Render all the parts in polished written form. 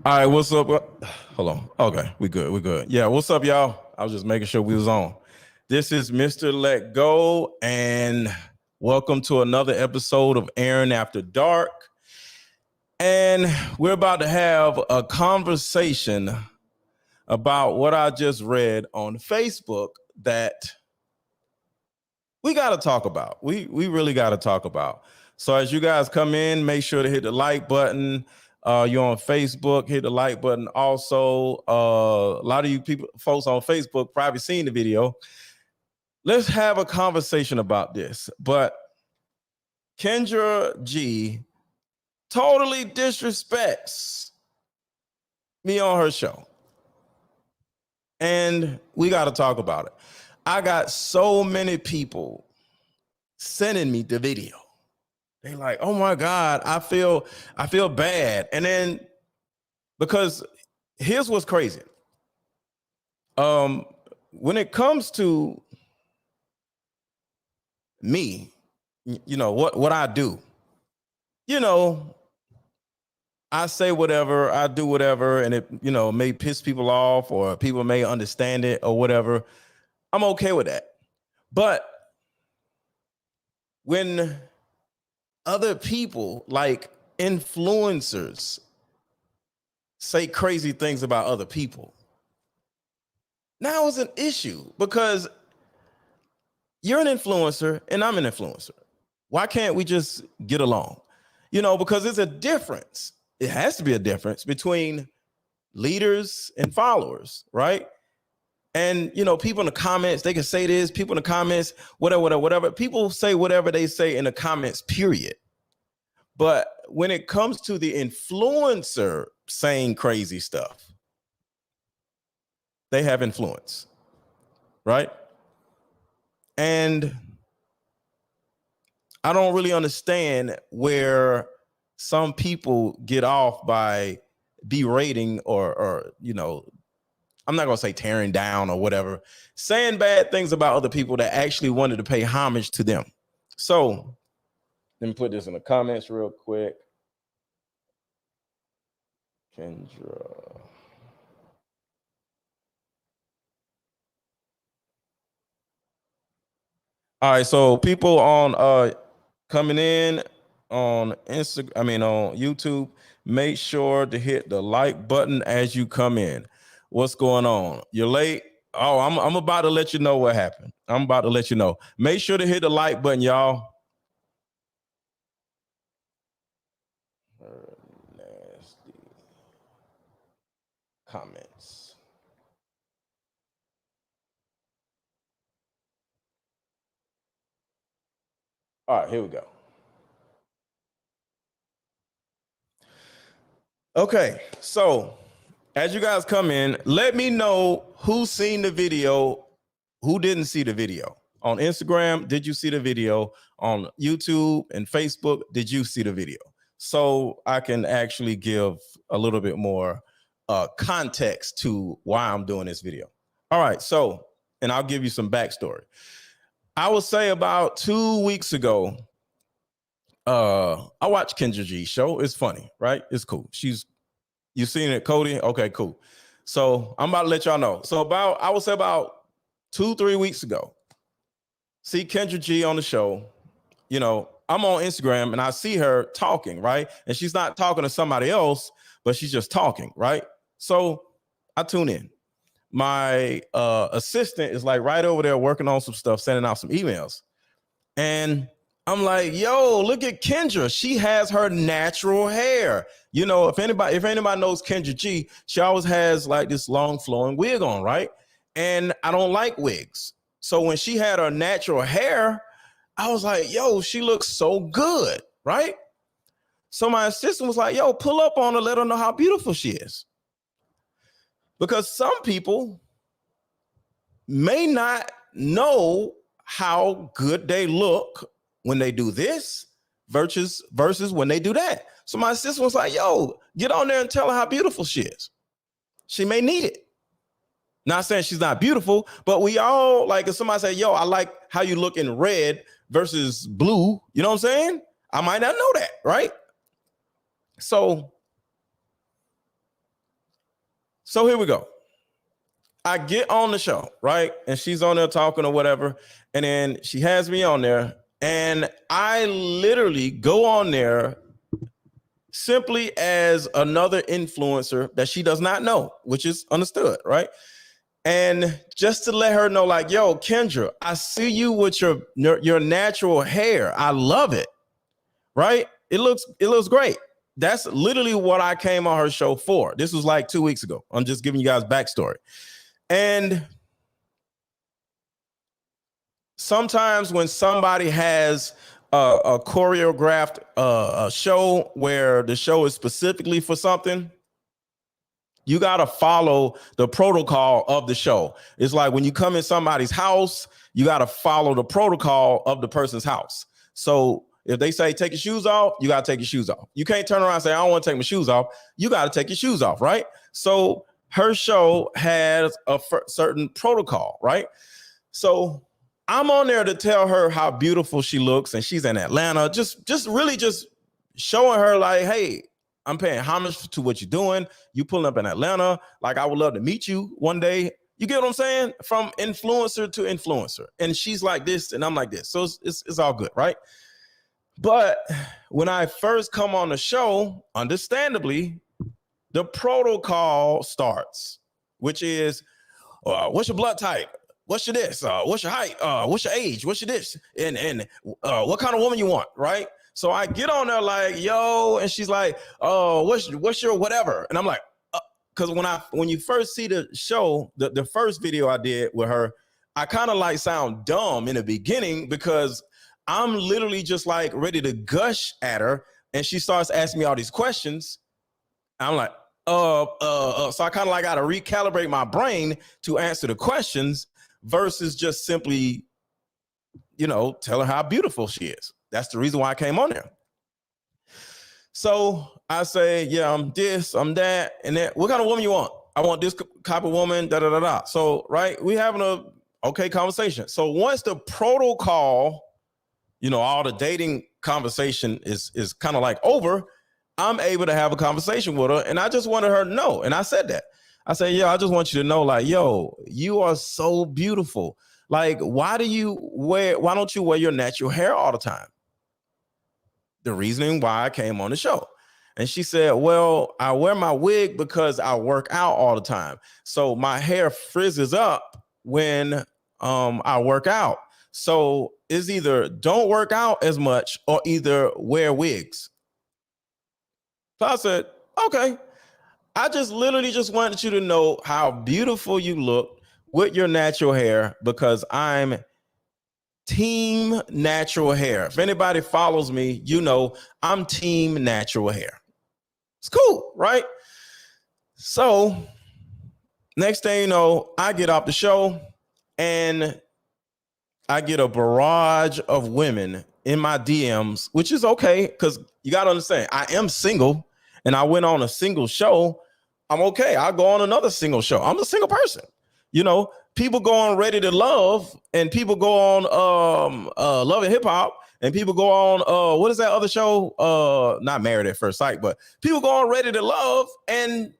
All right, what's up? Hold on. Okay, we good. We good. Yeah, what's up, y'all? I was just making sure we was on. This is Mr. Let Go, and welcome to another episode of Aaron After Dark. And we're about to have a conversation about what I just read on Facebook that we got to talk about. We really got to talk about. So as you guys come in, make sure to hit the like button. You're on Facebook, hit the like button. Also, a lot of you folks on Facebook probably seen the video. Let's have a conversation about this. But Kendra G totally disrespects me on her show. And we got to talk about it. I got so many people sending me the video. They like, oh my God, I feel bad. And then because here's what's crazy. When it comes to me, you know, what I do, you know, I say whatever, I do whatever, and it, you know, may piss people off or people may understand it or whatever. I'm okay with that. But when other people like influencers say crazy things about other people, now it's an issue because you're an influencer and I'm an influencer. Why can't we just get along? You know, because there's a difference. It has to be a difference between leaders and followers, right? And, you know, people in the comments, they can say this, people in the comments, whatever. People say whatever they say in the comments, period. But when it comes to the influencer saying crazy stuff, they have influence, right? And I don't really understand where some people get off by berating or you know, I'm not going to say tearing down or whatever, saying bad things about other people that actually wanted to pay homage to them. So let me put this in the comments real quick. Kendra. All right, so people on coming in on Instagram, I mean on YouTube, make sure to hit the like button as you come in. What's going on? You're late. Oh, I'm about to let you know what happened. I'm about to let you know. Make sure to hit the like button, y'all. Nasty comments. All right, here we go. Okay, so as you guys come in, let me know who's seen the video, who didn't see the video. On Instagram, did you see the video? On YouTube and Facebook, did you see the video? So I can actually give a little bit more context to why I'm doing this video. All right, so, and I'll give you some backstory. I would say about 2 weeks ago, I watched Kendra G's show. It's funny, right? It's cool. You seen it, Cody? Okay, cool. So I'm about to let y'all know. So I would say about 2-3 weeks ago, see Kendra G on the show. You know, I'm on Instagram and I see her talking, right? And she's not talking to somebody else, but she's just talking, right? So I tune in. My assistant is like right over there working on some stuff, sending out some emails. And I'm like, yo, look at Kendra. She has her natural hair. You know, if anybody knows Kendra G, she always has like this long flowing wig on, right? And I don't like wigs. So when she had her natural hair, I was like, yo, she looks so good, right? So my assistant was like, yo, pull up on her, let her know how beautiful she is. Because some people may not know how good they look when they do this versus when they do that. So my sister was like, yo, get on there and tell her how beautiful she is. She may need it. Not saying she's not beautiful, but we all, like, if somebody say, yo, I like how you look in red versus blue, you know what I'm saying? I might not know that, right? So So here we go. I get on the show, right? And she's on there talking or whatever. And then she has me on there. And I literally go on there simply as another influencer that she does not know, which is understood, right? And just to let her know, like, yo, Kendra, I see you with your natural hair. I love it, right? It looks great. That's literally what I came on her show for. This was like 2 weeks ago. I'm just giving you guys backstory. And sometimes when somebody has a choreographed a show where the show is specifically for something, you got to follow the protocol of the show. It's like when you come in somebody's house, you got to follow the protocol of the person's house. So if they say take your shoes off, you got to take your shoes off. You can't turn around and say, I don't want to take my shoes off. You got to take your shoes off, right? So her show has a certain protocol, right? So I'm on there to tell her how beautiful she looks, and she's in Atlanta. Just really just showing her like, hey, I'm paying homage to what you're doing. You pulling up in Atlanta. Like, I would love to meet you one day. You get what I'm saying? From influencer to influencer. And she's like this, and I'm like this. So it's all good, right? But when I first come on the show, understandably, the protocol starts, which is, what's your blood type? What's your this? What's your height? What's your age? What's your this? And what kind of woman you want, right? So I get on there like, yo, and she's like, oh, what's your whatever? And I'm like, because when you first see the show, the first video I did with her, I kind of like sound dumb in the beginning because I'm literally just like ready to gush at her, and she starts asking me all these questions. I'm like, so I kind of like got to recalibrate my brain to answer the questions versus just simply, tell her how beautiful she is. That's the reason why I came on there. So I say, yeah, I'm this, I'm that, and that. What kind of woman you want? I want this type of woman, da da da da. So, right, we having a okay conversation. So once the protocol, all the dating conversation is kind of like over, I'm able to have a conversation with her, and I just wanted her to know. And I said that. I said, yeah, I just want you to know, like, yo, you are so beautiful. Like, why don't you wear your natural hair all the time? The reasoning why I came on the show. And she said, well, I wear my wig because I work out all the time. So my hair frizzes up when I work out. So it's either don't work out as much or either wear wigs. So I said, okay. I just literally just wanted you to know how beautiful you look with your natural hair because I'm team natural hair. If anybody follows me, I'm team natural hair. It's cool, right? So next thing you know, I get off the show and I get a barrage of women in my DMs, which is okay because you got to understand, I am single and I went on a single show. I'm okay. I'll go on another single show. I'm a single person. People go on Ready to Love and people go on Love and Hip Hop and people go on what is that other show? Not Married at First Sight, but people go on Ready to Love and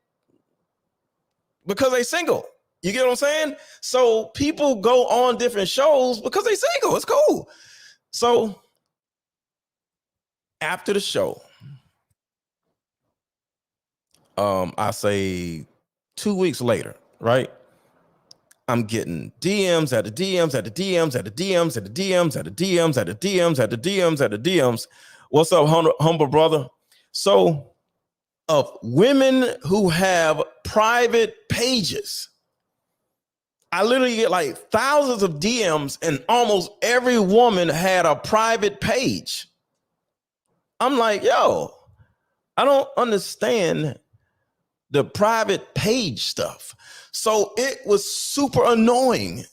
because they single. You get what I'm saying? So people go on different shows because they single. It's cool. So after the show, I say 2 weeks later, right? I'm getting DMs at the DMs at the DMs at the DMs at the DMs at the DMs at the DMs at the DMs at the DMs. What's up, humble brother? So of women who have private pages, I literally get like thousands of DMs and almost every woman had a private page. I'm like, yo, I don't understand the private page stuff. So it was super annoying.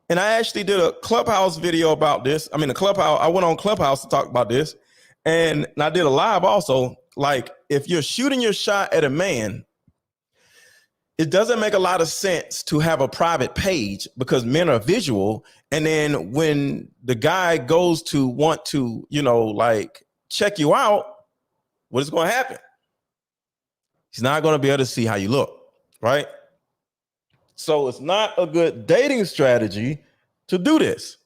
And I actually did a Clubhouse video about this. I went on Clubhouse to talk about this. And I did a live also. Like, if you're shooting your shot at a man, it doesn't make a lot of sense to have a private page because men are visual. And then when the guy goes to want to, like check you out, what is going to happen? He's not going to be able to see how you look. right? So it's not a good dating strategy to do this.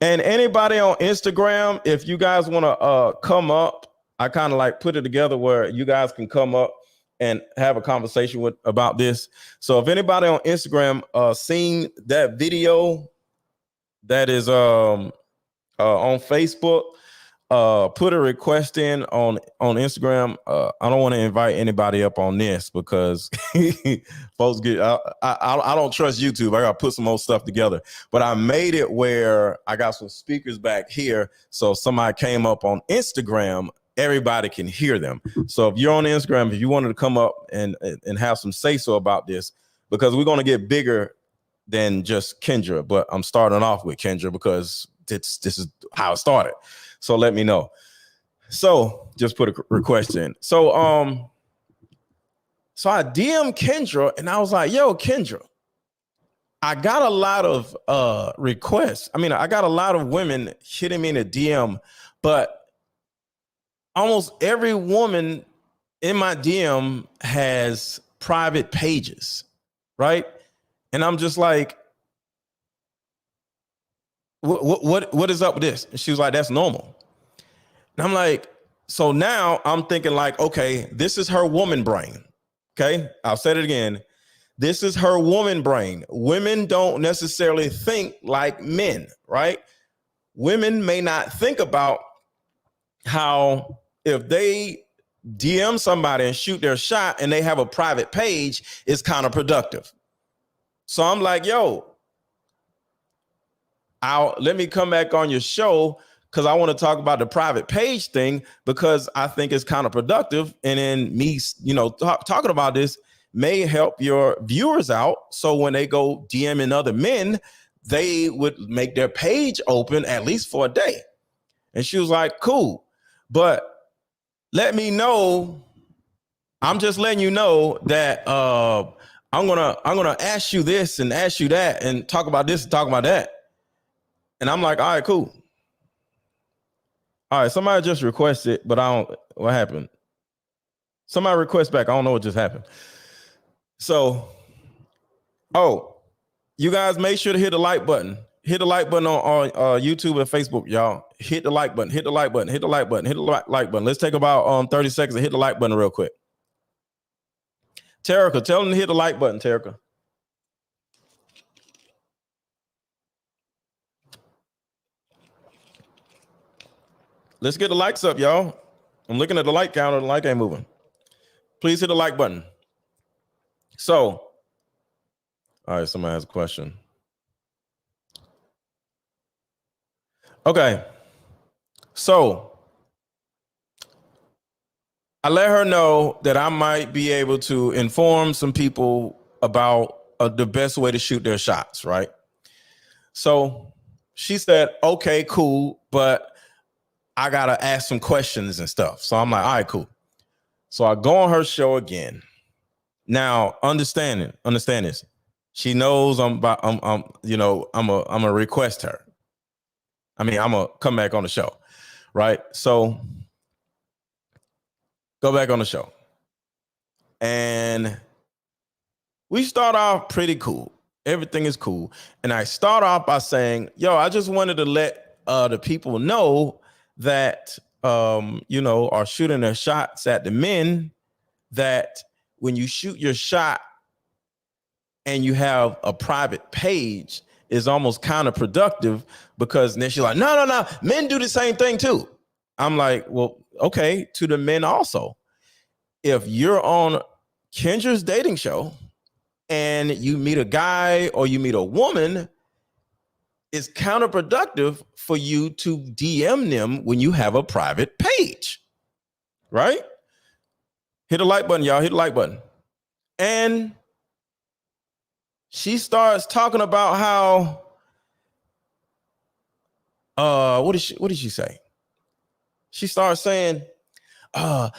And anybody on Instagram, if you guys want to come up, I kind of like put it together where you guys can come up and have a conversation with about this. So if anybody on Instagram seen that video that is on Facebook, put a request in on Instagram. I don't want to invite anybody up on this because folks get. I don't trust YouTube. I got to put some more stuff together. But I made it where I got some speakers back here, so if somebody came up on Instagram, everybody can hear them. So if you're on Instagram, if you wanted to come up and have some say so about this, because we're going to get bigger than just Kendra. But I'm starting off with Kendra because this is how it started. So let me know. So just put a request in. So I DM Kendra and I was like, yo, Kendra, I got a lot of requests. I mean, I got a lot of women hitting me in a DM, but almost every woman in my DM has private pages, right? And I'm just like, what is up with this? And she was like, that's normal. And I'm like, so now I'm thinking like, okay, this is her woman brain. Okay, I'll say it again. This is her woman brain. Women don't necessarily think like men, right? Women may not think about how if they DM somebody and shoot their shot and they have a private page, it's counterproductive. So I'm like, yo, let me come back on your show because I want to talk about the private page thing because I think it's counterproductive. And then me, talking about this may help your viewers out. So when they go DMing other men, they would make their page open at least for a day. And she was like, cool, but let me know. I'm just letting you know that I'm gonna ask you this and ask you that and talk about this and talk about that. And I'm like, all right, cool. All right, somebody just requested, but what happened? Somebody request back. I don't know what just happened. So, you guys make sure to hit the like button. Hit the like button on YouTube and Facebook, y'all. Hit the like button, hit the like button, hit the like button, hit the like button. Let's take about 30 seconds and hit the like button real quick. Terica, tell them to hit the like button, Terica. Let's get the likes up, y'all. I'm looking at the like counter. The like ain't moving. Please hit the like button. So, all right, somebody has a question. Okay. So, I let her know that I might be able to inform some people about the best way to shoot their shots, right? So, she said, okay, cool, but I got to ask some questions and stuff. So I'm like, all right, cool. So I go on her show again. Now, understand this. She knows I'm a request her. I mean, I'm gonna come back on the show, right? So go back on the show. And we start off pretty cool. Everything is cool. And I start off by saying, yo, I just wanted to let the people know that are shooting their shots at the men, that when you shoot your shot and you have a private page, is almost counterproductive, because then she's like, no, men do the same thing too. I'm like, well, okay, to the men also. If you're on Kendra's dating show and you meet a guy or you meet a woman, it's counterproductive for you to DM them when you have a private page, right? Hit the like button, y'all. Hit the like button. And she starts talking about how, what did she say? She starts saying, how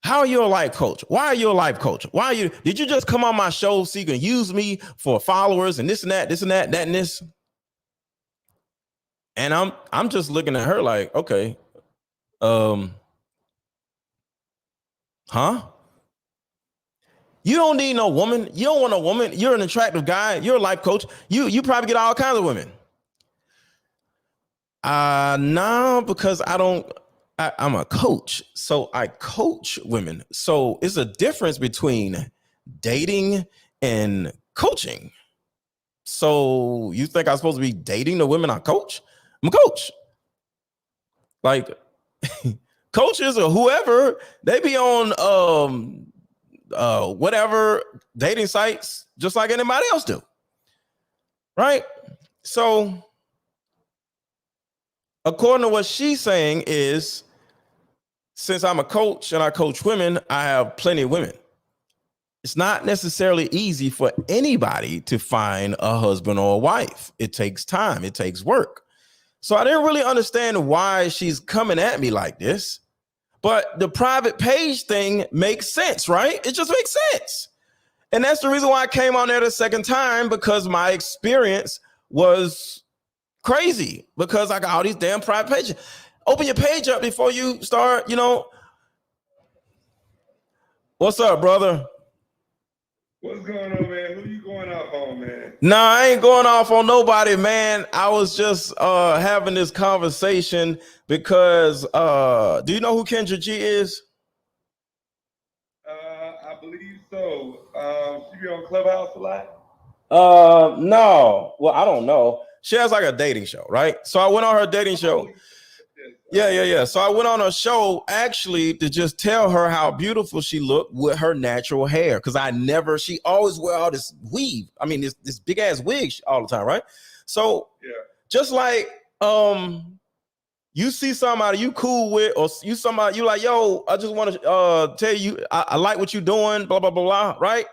are you a life coach? Why are you a life coach? Did you just come on my show so you can use me for followers and this and that, that and this? And I'm just looking at her like, okay, huh? You don't need no woman. You don't want a woman. You're an attractive guy. You're a life coach. You probably get all kinds of women. No, because I'm a coach. So I coach women. So it's a difference between dating and coaching. So you think I'm supposed to be dating the women I coach? I'm a coach. Like coaches or whoever, they be on whatever dating sites just like anybody else do. Right? So according to what she's saying is, since I'm a coach and I coach women, I have plenty of women. It's not necessarily easy for anybody to find a husband or a wife. It takes time. It takes work. So I didn't really understand why she's coming at me like this. But the private page thing makes sense, right? It just makes sense. And that's the reason why I came on there the second time, because my experience was crazy, because I got all these damn private pages. Open your page up before you start, What's up, brother? What's going on, man? Who you going off on, man? No, I ain't going off on nobody, man. I was just having this conversation because do you know who Kendra G is? I believe so. She be on Clubhouse a lot? No. Well, I don't know. She has like a dating show, right? So I went on her dating show. Yeah. So I went on her show actually to just tell her how beautiful she looked with her natural hair. Cause she always wear all this weave. I mean, this big ass wig all the time, right? So just like you see somebody you cool with, or you somebody you like, yo, I just want to tell you I like what you're doing, blah, blah, blah, blah, right?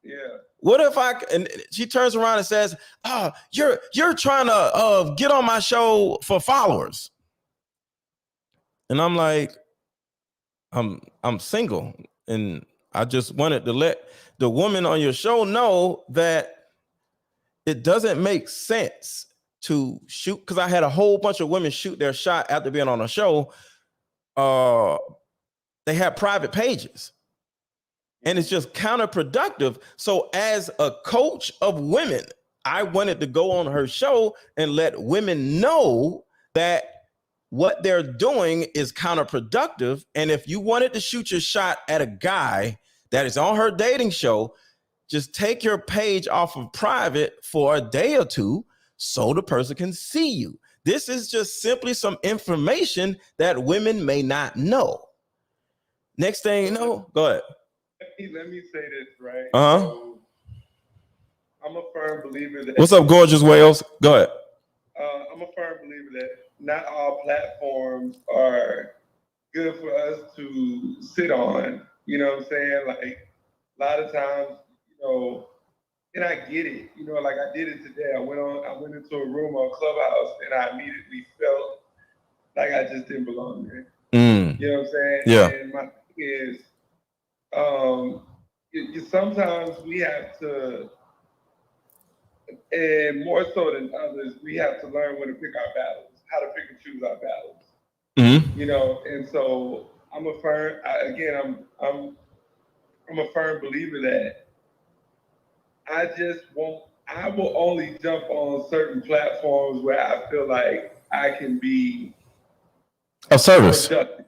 Yeah. What if and she turns around and says, you're trying to get on my show for followers. And I'm like, I'm single, and I just wanted to let the woman on your show know that it doesn't make sense to shoot, because I had a whole bunch of women shoot their shot after being on a show. They have private pages, and it's just counterproductive. So as a coach of women, I wanted to go on her show and let women know that what they're doing is counterproductive. And if you wanted to shoot your shot at a guy that is on her dating show, just take your page off of private for a day or two so the person can see you. This is just simply some information that women may not know. Next thing you know, go ahead. Let me say this, right? So, I'm a firm believer that... What's up, Gorgeous Wales? Go ahead. I'm a firm believer that not all platforms are good for us to sit on. You know what I'm saying? Like, a lot of times, and I get it. Like I did it today. I went into a room on Clubhouse, and I immediately felt like I just didn't belong there. You know what I'm saying? Yeah. And my thing is, sometimes we have to, and more so than others, we have to learn when to pick our battles, how to pick and choose our battles. Mm-hmm. And so I'm a firm. I'm a firm believer that I will only jump on certain platforms where I feel like I can be of service. Productive.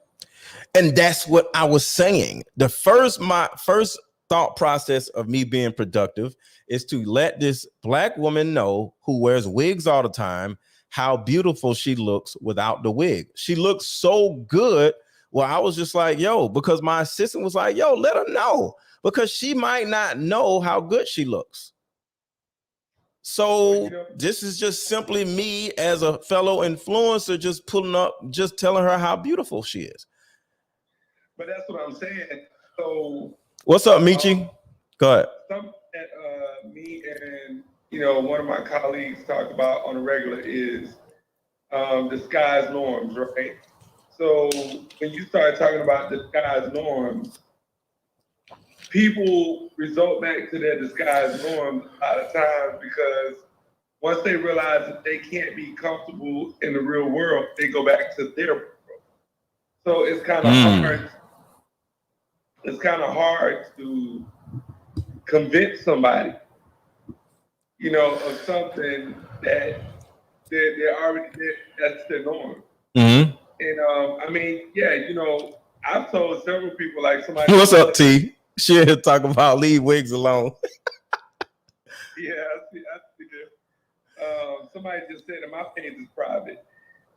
And that's what I was saying. My first thought process of me being productive is to let this Black woman know, who wears wigs all the time, how beautiful she looks without the wig. She looks so good. Well, I was just like, yo, because my assistant was like, yo, let her know, because she might not know how good she looks. So this is just simply me as a fellow influencer, just pulling up, just telling her how beautiful she is. But that's what I'm saying. So what's up, Michi? Go ahead. Something that me and one of my colleagues talk about on a regular is disguised norms, right? So when you start talking about disguised norms, people resort back to their disguised norms a lot of times, because once they realize that they can't be comfortable in the real world, they go back to their world. So it's kind of hard. it's kind of hard to convince somebody, of something that they're already that's their norm. Mm-hmm. And I mean, yeah, I've told several people, like somebody. What's up, T? She here talking about leave wigs alone. Yeah, I see that. Somebody just said that my page is private.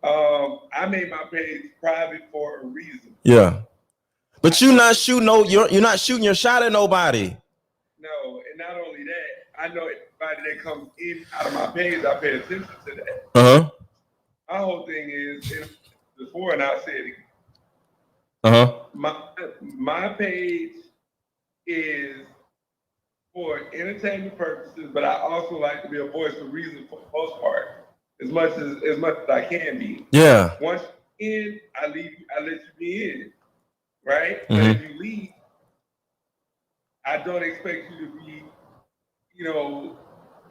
I made my page private for a reason. Yeah, but you're not shooting you're not shooting your shot at nobody. No, and not only that, I know everybody that comes in out of my page, I pay attention to that. Uh-huh. My whole thing is, and before, and I'll say it again. Uh-huh. My page is for entertainment purposes, but I also like to be a voice of reason for the most part, as much as I can be. Yeah. Once you're in, I let you be in, right? Mm-hmm. But if you leave, I don't expect you to be,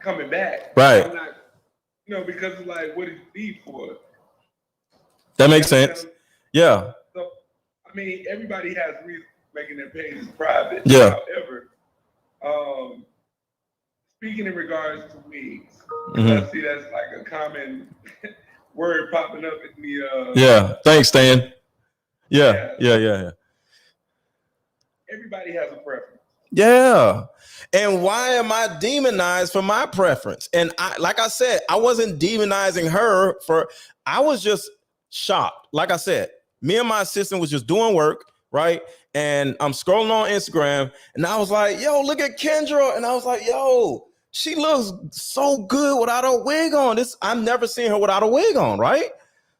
coming back. Right. I'm not, because it's like, what did you leave for? That makes sense. Yeah. So, I mean, everybody has reasons for making their pages private. Yeah. However, speaking in regards to wigs, mm-hmm. I see that's like a common word popping up in the. Yeah. Thanks, Stan. Yeah. Everybody has a preference. Yeah. And why am I demonized for my preference? And like I said, I wasn't demonizing her I was just shocked. Like I said, me and my assistant was just doing work, right? And I'm scrolling on Instagram and I was like, yo, look at Kendra. And I was like, yo, she looks so good without a wig on. I've never seen her without a wig on, right?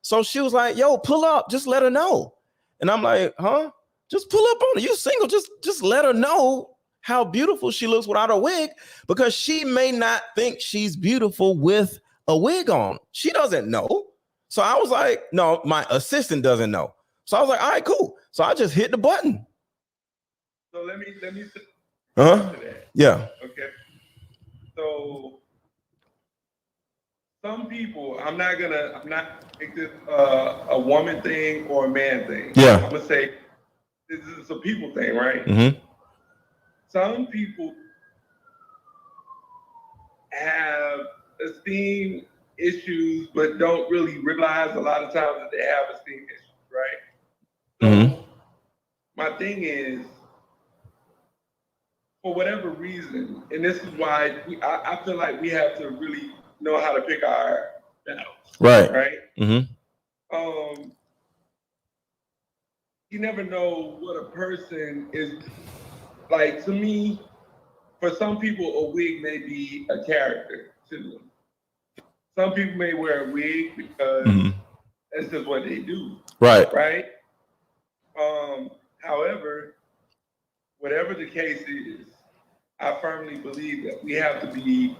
So she was like, yo, pull up, just let her know. And I'm like, huh? Just pull up on her. You single, just let her know how beautiful she looks without a wig, because she may not think she's beautiful with a wig on. She doesn't know. So I was like, no, my assistant doesn't know. So I was like, all right, cool. So I just hit the button. So let me uh-huh. Yeah. Okay. So some people, I'm not make this a woman thing or a man thing. Yeah. I'm gonna say this is a people thing, right? Mm-hmm. Some people have esteem issues, but don't really realize a lot of times that they have esteem issues, right? So mm-hmm. my thing is, for whatever reason, and this is why I feel like we have to really know how to pick our battles. Right. Right. Mm-hmm. You never know what a person is like. To me, for some people, a wig may be a character to them. Some people may wear a wig because mm-hmm. that's just what they do. Right. Right. However, whatever the case is, I firmly believe that we have to be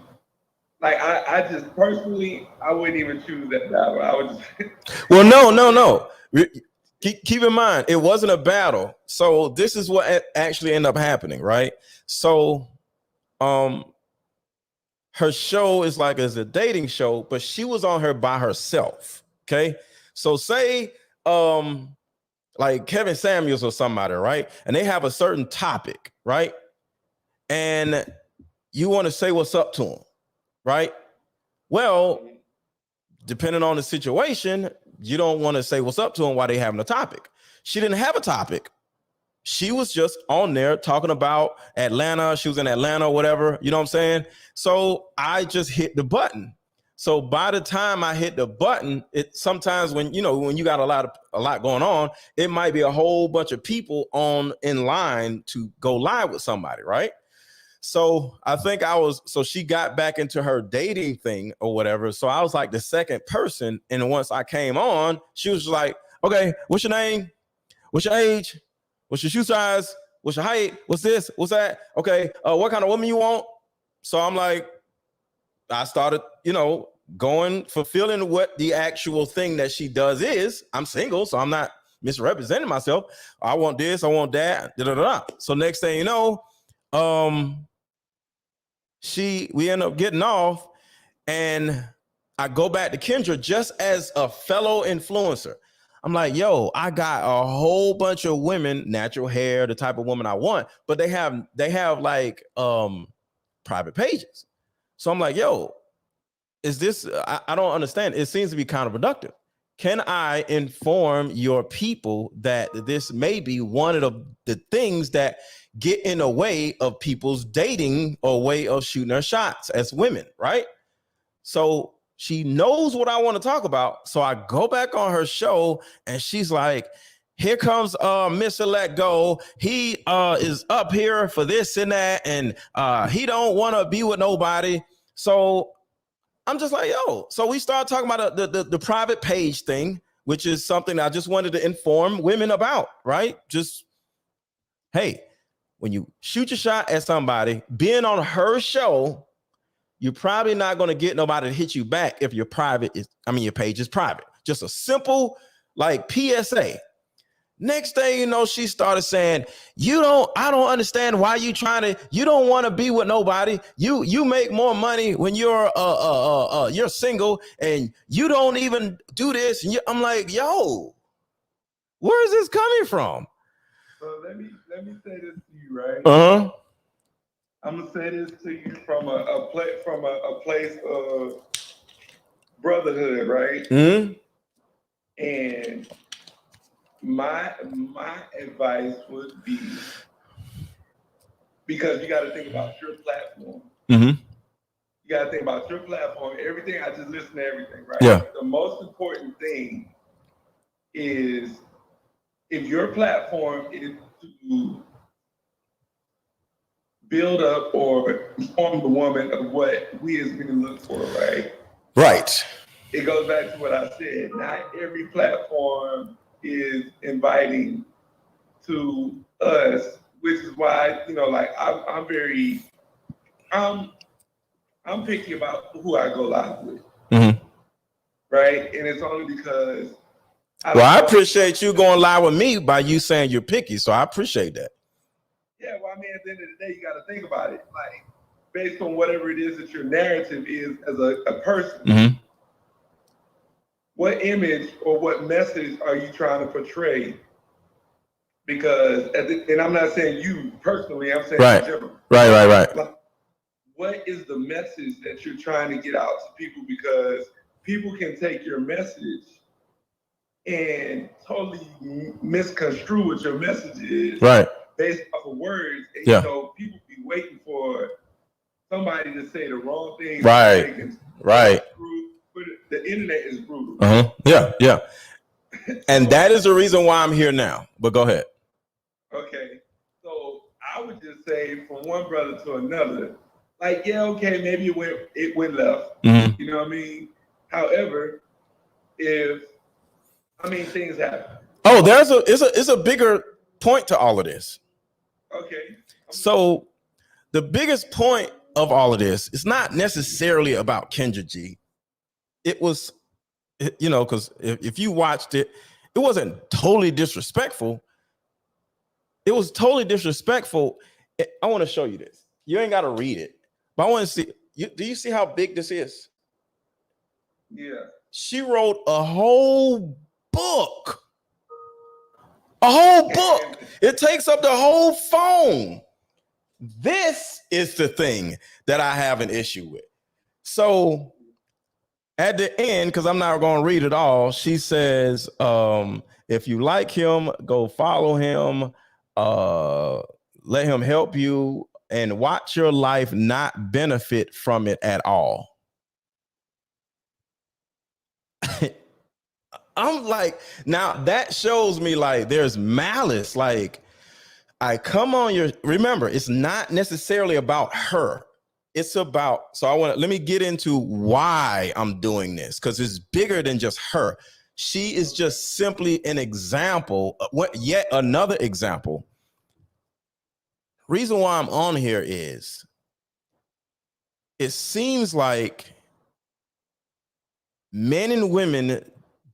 like, I just personally, I wouldn't even choose that battle. I would just. Well, no. Keep in mind, it wasn't a battle. So this is what actually ended up happening, right? So, her show is a dating show, but she was on her by herself. Okay. So say, like Kevin Samuels or somebody, right? And they have a certain topic, right? And you want to say what's up to them, right? Well, depending on the situation, you don't want to say what's up to them while they having a topic. She didn't have a topic. She was just on there talking about Atlanta. She was in Atlanta or whatever, you know what I'm saying? So I just hit the button. So by the time I hit the button, it sometimes when you got a lot going on, it might be a whole bunch of people in line to go live with somebody, right? So I think so she got back into her dating thing or whatever. So I was like the second person. And once I came on, she was like, okay, what's your name? What's your age? What's your shoe size? What's your height? What's this? What's that? Okay. What kind of woman you want? So I'm like, I started, fulfilling what the actual thing that she does is. I'm single, so I'm not misrepresenting myself. I want this, I want that. So next thing you know, we end up getting off, and I go back to Kendra just as a fellow influencer. I'm like, yo, I got a whole bunch of women, natural hair, the type of woman I want, but they have like private pages. So I'm like, yo, is this, I don't understand. It seems to be counterproductive. Can I inform your people that this may be one of the things that get in the way of people's dating or way of shooting their shots as women, right? So she knows what I want to talk about. So I go back on her show and she's like, here comes Mr. Let Go. He is up here for this and that, and he don't want to be with nobody. So I'm just like, yo. So we start talking about the private page thing, which is something I just wanted to inform women about, right? Just, hey, when you shoot your shot at somebody, being on her show, you're probably not going to get nobody to hit you back if your page is private. Just a simple like PSA. Next thing you know, she started saying, I don't understand why you don't want to be with nobody. You make more money when you're single and you don't even do this. And I'm like, yo, where is this coming from? So let me say this to you, right? Uh-huh. I'm gonna say this to you from a place of brotherhood, right? Mm-hmm. And my advice would be, because you got to think about your platform. Mm-hmm. You got to think about your platform. Everything, I just listen to everything, right? Yeah. The most important thing is, if your platform is to build up or inform the woman of what we as men look for, right? Right. It goes back to what I said. Not every platform is inviting to us, which is why, like I'm picky about who I go live with. Mm-hmm. Right? And it's only because I appreciate you going live with me by you saying you're picky. So I appreciate that. Yeah, well, I mean, at the end of the day, you got to think about it. Like, based on whatever it is that your narrative is as a person, mm-hmm. What image or what message are you trying to portray? Because, and I'm not saying you personally, I'm saying in general. Right. Like, what is the message that you're trying to get out to people? Because people can take your message and totally misconstrue what your message is. Right. Based off of words. And, people be waiting for somebody to say the wrong thing. Right. But the internet is brutal. Uh-huh. Yeah. And that is the reason why I'm here now. But go ahead. Okay. So I would just say, from one brother to another, like, yeah, okay, maybe it went left. Mm-hmm. You know what I mean? However, things happen. Oh, it's a bigger point to all of this. Okay. So the biggest point of all of this is not necessarily about Kendra G. It was, because if you watched it, it wasn't totally disrespectful. It was totally disrespectful. I want to show you this. You ain't got to read it, but I want to see. Do you see how big this is? Yeah. She wrote a whole book. A whole book. It takes up the whole phone. This is the thing that I have an issue with. So at the end, because I'm not going to read it all, she says, if you like him, go follow him, let him help you, and watch your life not benefit from it at all. I'm like, now that shows me like there's malice. Like, remember, it's not necessarily about her. It's about, let me get into why I'm doing this, because it's bigger than just her. She is just simply an example, yet another example. Reason why I'm on here is it seems like men and women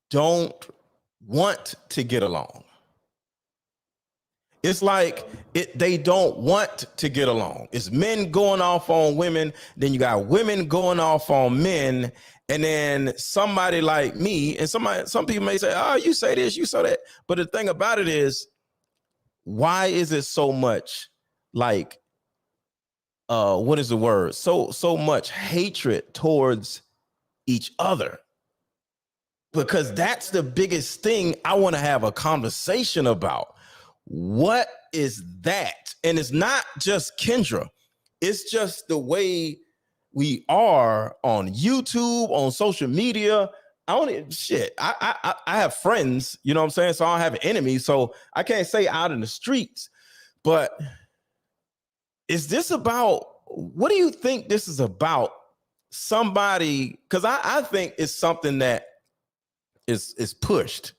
don't want to get along. It's like they don't want to get along. It's men going off on women, then you got women going off on men, and then somebody like me, and some people may say, oh, you say this, you say that. But the thing about it is, why is it so much like what is the word? So much hatred towards each other? Because that's the biggest thing I want to have a conversation about. What is that? And it's not just Kendra. It's just the way we are on YouTube, on social media. I have friends, you know what I'm saying? So I don't have enemies. So I can't say out in the streets. But is this about, what do you think this is about? Somebody, because I think it's something that is pushed,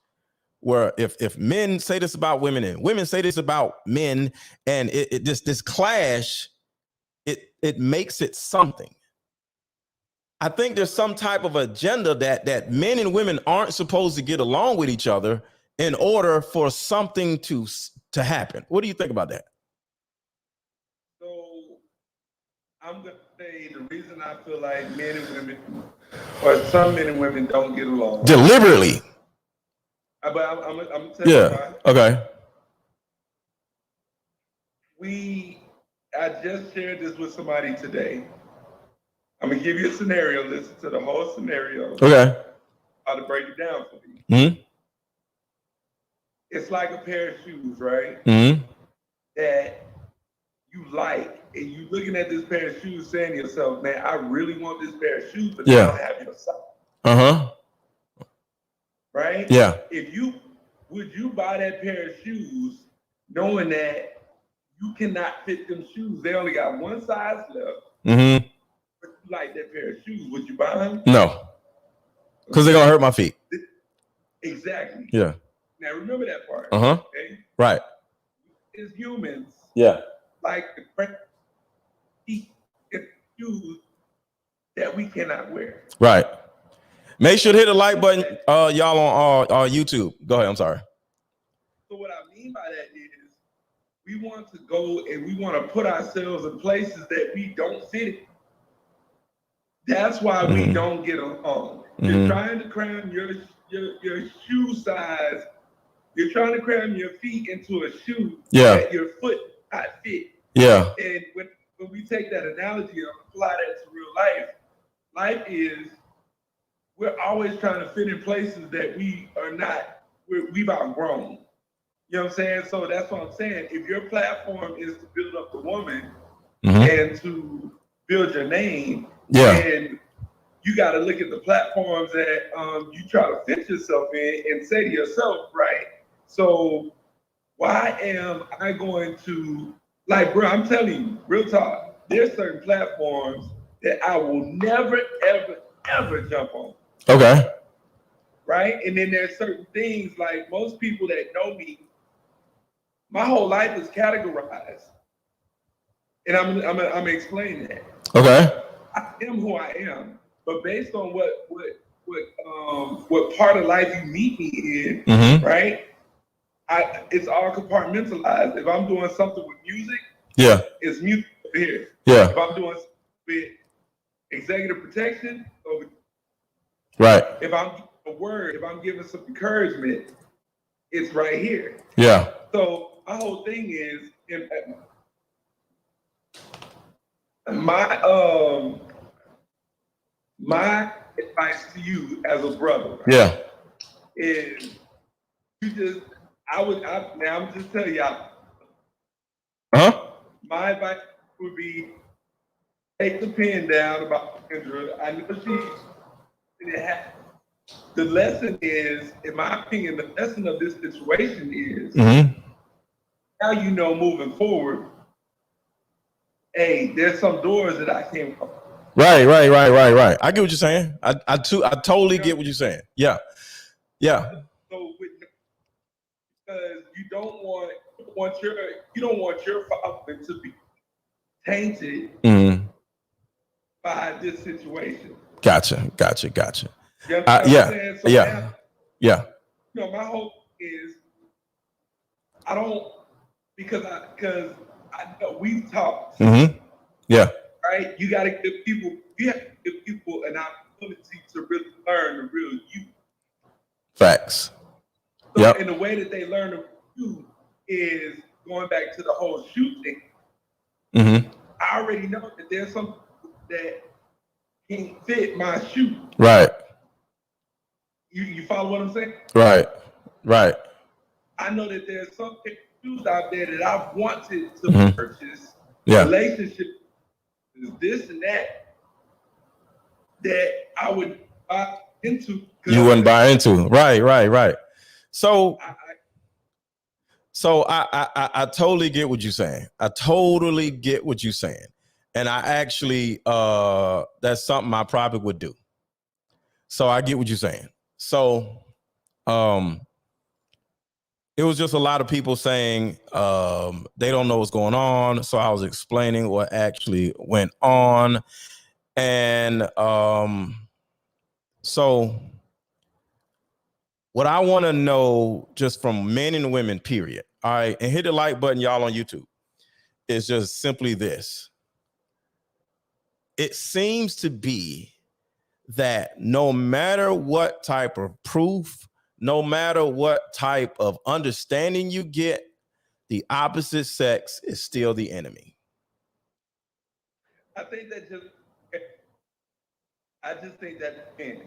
where if men say this about women and women say this about men, and this clash, it makes it something. I think there's some type of agenda that men and women aren't supposed to get along with each other in order for something to happen. What do you think about that? So I'm gonna say the reason I feel like men and women, or some men and women, don't get along deliberately. But I'm gonna tell you why. Okay. I just shared this with somebody today. I'm gonna give you a scenario. Listen to the whole scenario. Okay. How to break it down for you. Mm-hmm. It's like a pair of shoes, right? Mm-hmm. That you like, and you looking at this pair of shoes, saying to yourself, "Man, I really want this pair of shoes, but I don't have your size." Uh-huh. Right? Yeah. Would you buy that pair of shoes knowing that you cannot fit them shoes? They only got one size left. Mm-hmm. But you like that pair of shoes, would you buy them? No. Because they're gonna hurt my feet. Exactly. Yeah. Now remember that part. Uh-huh. Okay? Right. As humans, Yeah. like the shoes that we cannot wear. Right. Make sure to hit the like button, y'all on YouTube. Go ahead. I'm sorry. So what I mean by that is, we want to go and we want to put ourselves in places that we don't fit in. That's why we don't get along. You're trying to cram your shoe size. You're trying to cram your feet into a shoe that your foot not fit. Yeah. And when we take that analogy and apply that to real life, life is, we're always trying to fit in places that we are not, we've outgrown. You know what I'm saying? So that's what I'm saying. If your platform is to build up the woman and to build your name, and you got to look at the platforms that you try to fit yourself in and say to yourself, right? So why am I going to, like, bro, I'm telling you, real talk, there's certain platforms that I will never, ever, ever jump on. Okay. Right? And then there's certain things, like most people that know me, my whole life is categorized. And I'm gonna explain that. Okay. I am who I am, but based on what part of life you meet me in, right? It's all compartmentalized. If I'm doing something with music, it's music over here. Yeah. If I'm doing something with executive protection, over here. Right. If I'm giving a word, if I'm giving some encouragement, it's right here. Yeah. So my whole thing is, my advice to you as a brother, right, is I'm just telling y'all. My advice would be, take the pen down about Kendra. I know the lesson is, in my opinion, the lesson of this situation is, now you know moving forward, hey, there's some doors that I can't open. Right. I get what you're saying. I totally get what you're saying. Yeah. So because you don't want your father to be tainted by this situation. Gotcha. You know so my hope is, I don't because I know we've talked, Mm-hmm. Yeah. right? You have to give people an opportunity to really learn the real you. Facts. So, Yep. and the way that they learn the real you is going back to the whole shoe thing. Mm-hmm. I already know that there's some that can't fit my shoe. Right. You follow what I'm saying? Right. Right. I know that there's some shoes out there that I've wanted to Mm-hmm. purchase. Yeah. Relationship is this and that I would buy into. You wouldn't buy into. Right. So I totally get what you're saying. I totally get what you're saying. And I actually that's something I probably would do. So I get what you're saying. So it was just a lot of people saying they don't know what's going on. So I was explaining what actually went on. And so what I want to know just from men and women, period. All right. And hit the like button, y'all, on YouTube. It's just simply this. It seems to be that no matter what type of proof, no matter what type of understanding you get, the opposite sex is still the enemy. I just think that's the enemy.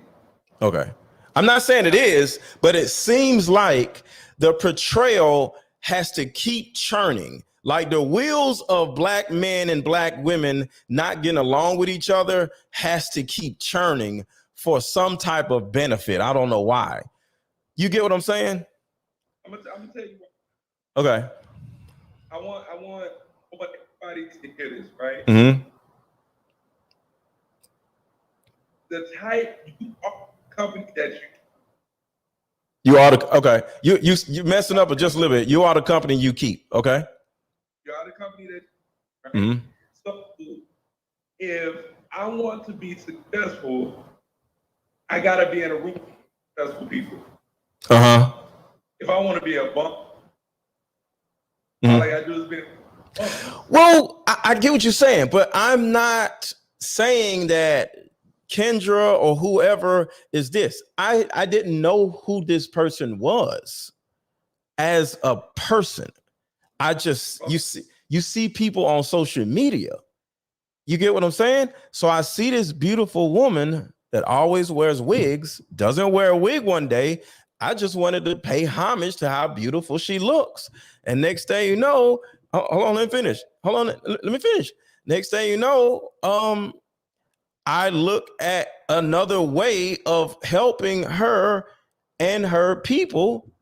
Okay. I'm not saying it is, but it seems like the portrayal has to keep churning. Like the wheels of black men and black women not getting along with each other has to keep churning for some type of benefit. I don't know why. You get what I'm saying? I'm gonna tell you what. Okay. I want everybody to hear this, right? Mm-hmm. The type company that you are the okay. You messing up just a little bit. You are the company you keep. Okay. You are the company that. Right? Mm-hmm. So if I want to be successful, I gotta be in a room with successful people. Uh-huh. If I want to be a bump, mm-hmm. all I gotta do is be a bump. Well, I get what you're saying, but I'm not saying that Kendra or whoever is this. I didn't know who this person was as a person. I just you see people on social media. You get what I'm saying? So I see this beautiful woman that always wears wigs, doesn't wear a wig one day. I just wanted to pay homage to how beautiful she looks. And next thing you know, hold on, let me finish. Hold on, let me finish. Next thing you know, I look at another way of helping her and her people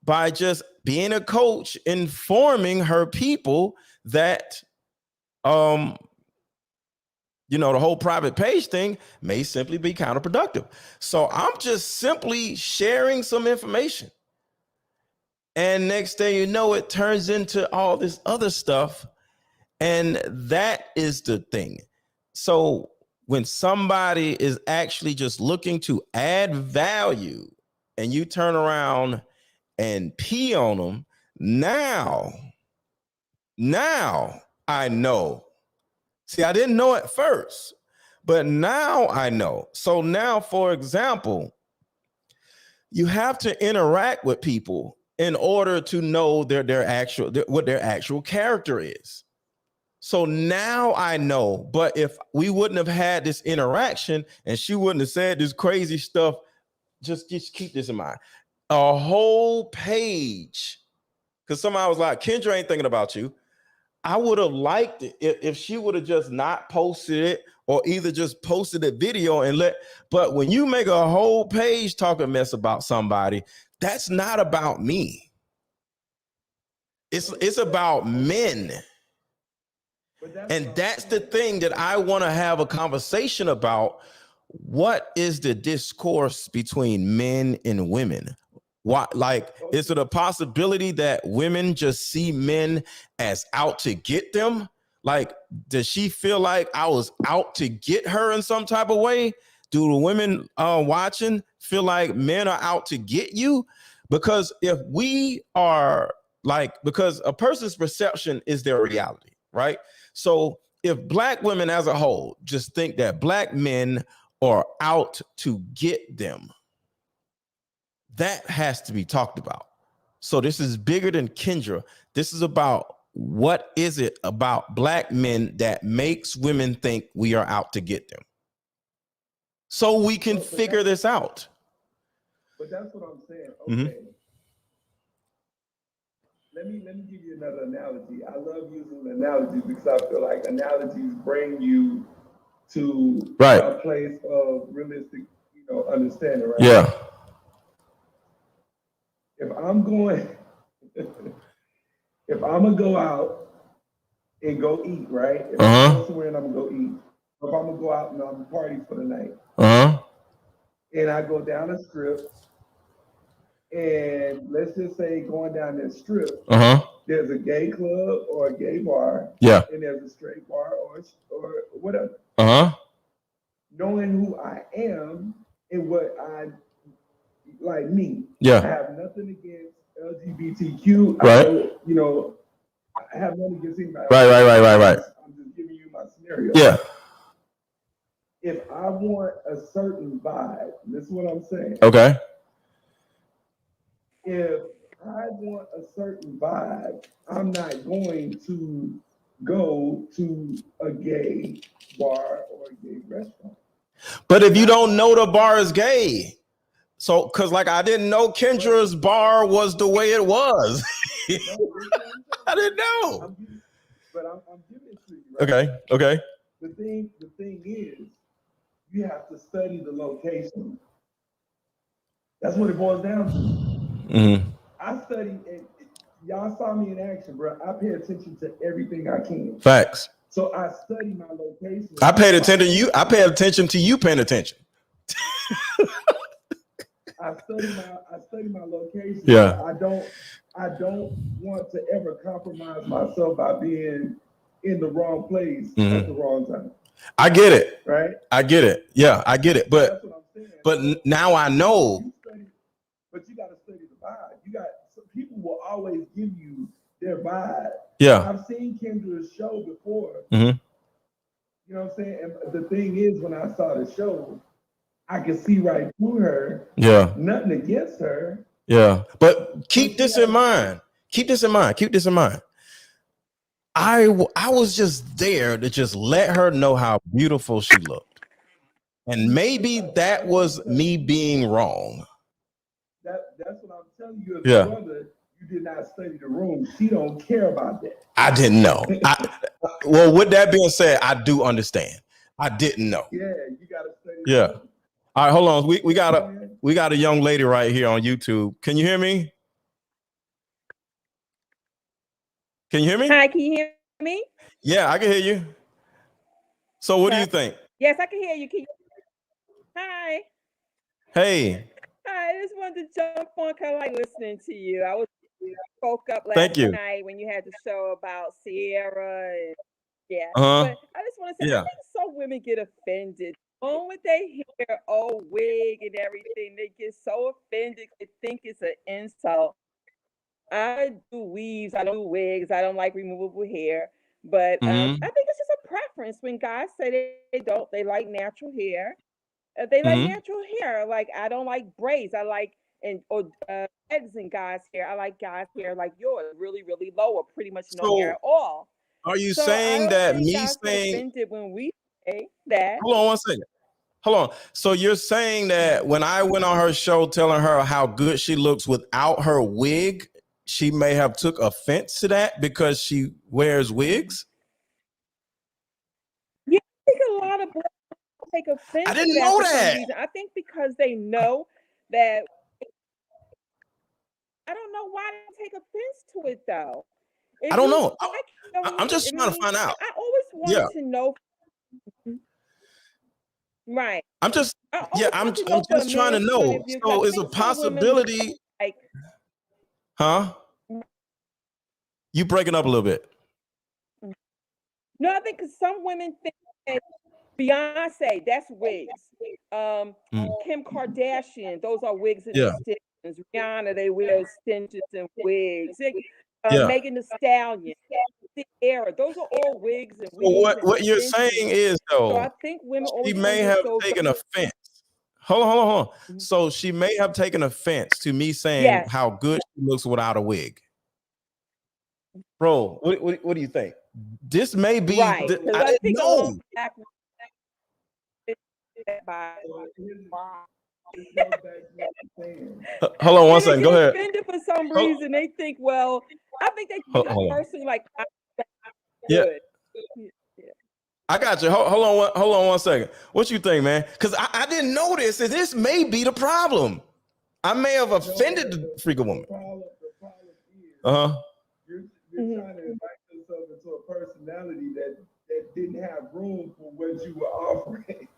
by just being a coach, informing her people that the whole private page thing may simply be counterproductive. So I'm just simply sharing some information. And next thing you know, it turns into all this other stuff. And that is the thing. So when somebody is actually just looking to add value and you turn around and pee on them, now I know. See, I didn't know at first, but now I know. So now, for example, you have to interact with people in order to know what their actual character is. So now I know, but if we wouldn't have had this interaction and she wouldn't have said this crazy stuff, just keep this in mind. A whole page, because somebody was like, Kendra ain't thinking about you. I would have liked it if she would have just not posted it or either just posted a video but when you make a whole page talking mess about somebody, that's not about me. It's about men. And that's the thing that I want to have a conversation about. What is the discourse between men and women? Why, is it a possibility that women just see men as out to get them? Like, does she feel like I was out to get her in some type of way? Do the women watching feel like men are out to get you? Because if we are Like, because a person's perception is their reality, right? So if black women as a whole just think that black men are out to get them, that has to be talked about. So this is bigger than Kendra. This is about what is it about black men that makes women think we are out to get them, so we can figure this out. But that's what I'm saying. Okay. Let me give you another analogy. I love using analogies because I feel like analogies bring you to a place of realistic, understanding, right? Yeah. If I'm going, if I'm gonna go out and go eat, right? If I'm going somewhere and I'm gonna go eat, if I'm gonna go out and I'm gonna party for the night, and I go down a strip, and let's just say going down that strip, there's a gay club or a gay bar, and there's a straight bar or whatever. Knowing who I am and what I like me, I have nothing against LGBTQ. I have nothing against anybody. Right. I'm just giving you my scenario. Yeah. If I want a certain vibe, this is what I'm saying. Okay. If I want a certain vibe, I'm not going to go to a gay bar or a gay restaurant. But if you don't know the bar is gay, so because like I didn't know Kendra's bar was the way it was. I didn't know. But I'm giving it to you. Right? Okay. The thing is, you have to study the location. That's what it boils down to. I study, and y'all saw me in action, bro. I pay attention to everything I can. Facts. So I study my location. I paid attention to you. I paid attention to you paying attention. I study my location. Yeah. I don't want to ever compromise myself by being in the wrong place at the wrong time. I get it. Right? I get it. Yeah, I get it. But that's what I'm saying. But now I know. But you got to study the vibe. People will always give you their vibe. Yeah. I've seen Kendra's show before. You know what I'm saying? And the thing is, when I saw the show, I could see right through her. Yeah. Nothing against her. Yeah. But keep this in mind. Keep this in mind. I was just there to just let her know how beautiful she looked. And maybe that was me being wrong. That's what I'm telling you as a brother. You did not study the room. She don't care about that. I didn't know. Well, with that being said, I do understand. I didn't know. Yeah, you gotta study. Yeah. All right, hold on. We got a young lady right here on YouTube. Can you hear me? Can you hear me? Hi, can you hear me? Yeah, I can hear you. So what do you think? Yes, I can hear you. Hi. Hey. Hi, I just wanted to jump on, kind of like listening to you. I spoke up last night when you had the show about Sierra and but I just want to say, I think some women get offended. The moment they hear, wig and everything, they get so offended. They think it's an insult. I do weaves. I don't do wigs. I don't like removable hair. But I think it's just a preference. When guys say they like natural hair. They like natural hair. Like, I don't like braids. I like eggs in guys' hair. I like guys' hair like yours, really, really low or pretty much no hair at all. Are you saying that me saying offended when we say that? Hold on one second. Hold on. So you're saying that when I went on her show telling her how good she looks without her wig, she may have took offense to that because she wears wigs? Yeah, I think a lot of black people take offense. I didn't know that. I think because they know that. I don't know why they take offense to it though. I don't know. I'm just trying to find out. I always wanted to know. Right. I'm just trying to know. So is a possibility You breaking up a little bit. No, I think because some women think that Beyonce, that's wigs. Kim Kardashian, those are wigs and extensions. Rihanna, they wear extensions and wigs. Megan Thee Stallion, Sierra. Those are all wigs and So weaves what and you're saying extensions. is, So though, I think women she always may want to have show taken something. offense. Hold on. Mhm. So she may have taken offense to me saying Yes. how good she looks without a wig. Bro, what do you think? This may be right. I I didn't think a know. lot of black women by Hold on one and they second. Go get ahead. offended for some reason. They think, well, I think they Hold on. personally like Yeah. good. I got you. Hold on one second. What you think, man? Because I didn't know this, and this may be the problem. I may have offended the freaking woman. The problem is, Uh-huh. you're trying to invite yourself into a personality that didn't have room for what you were offering.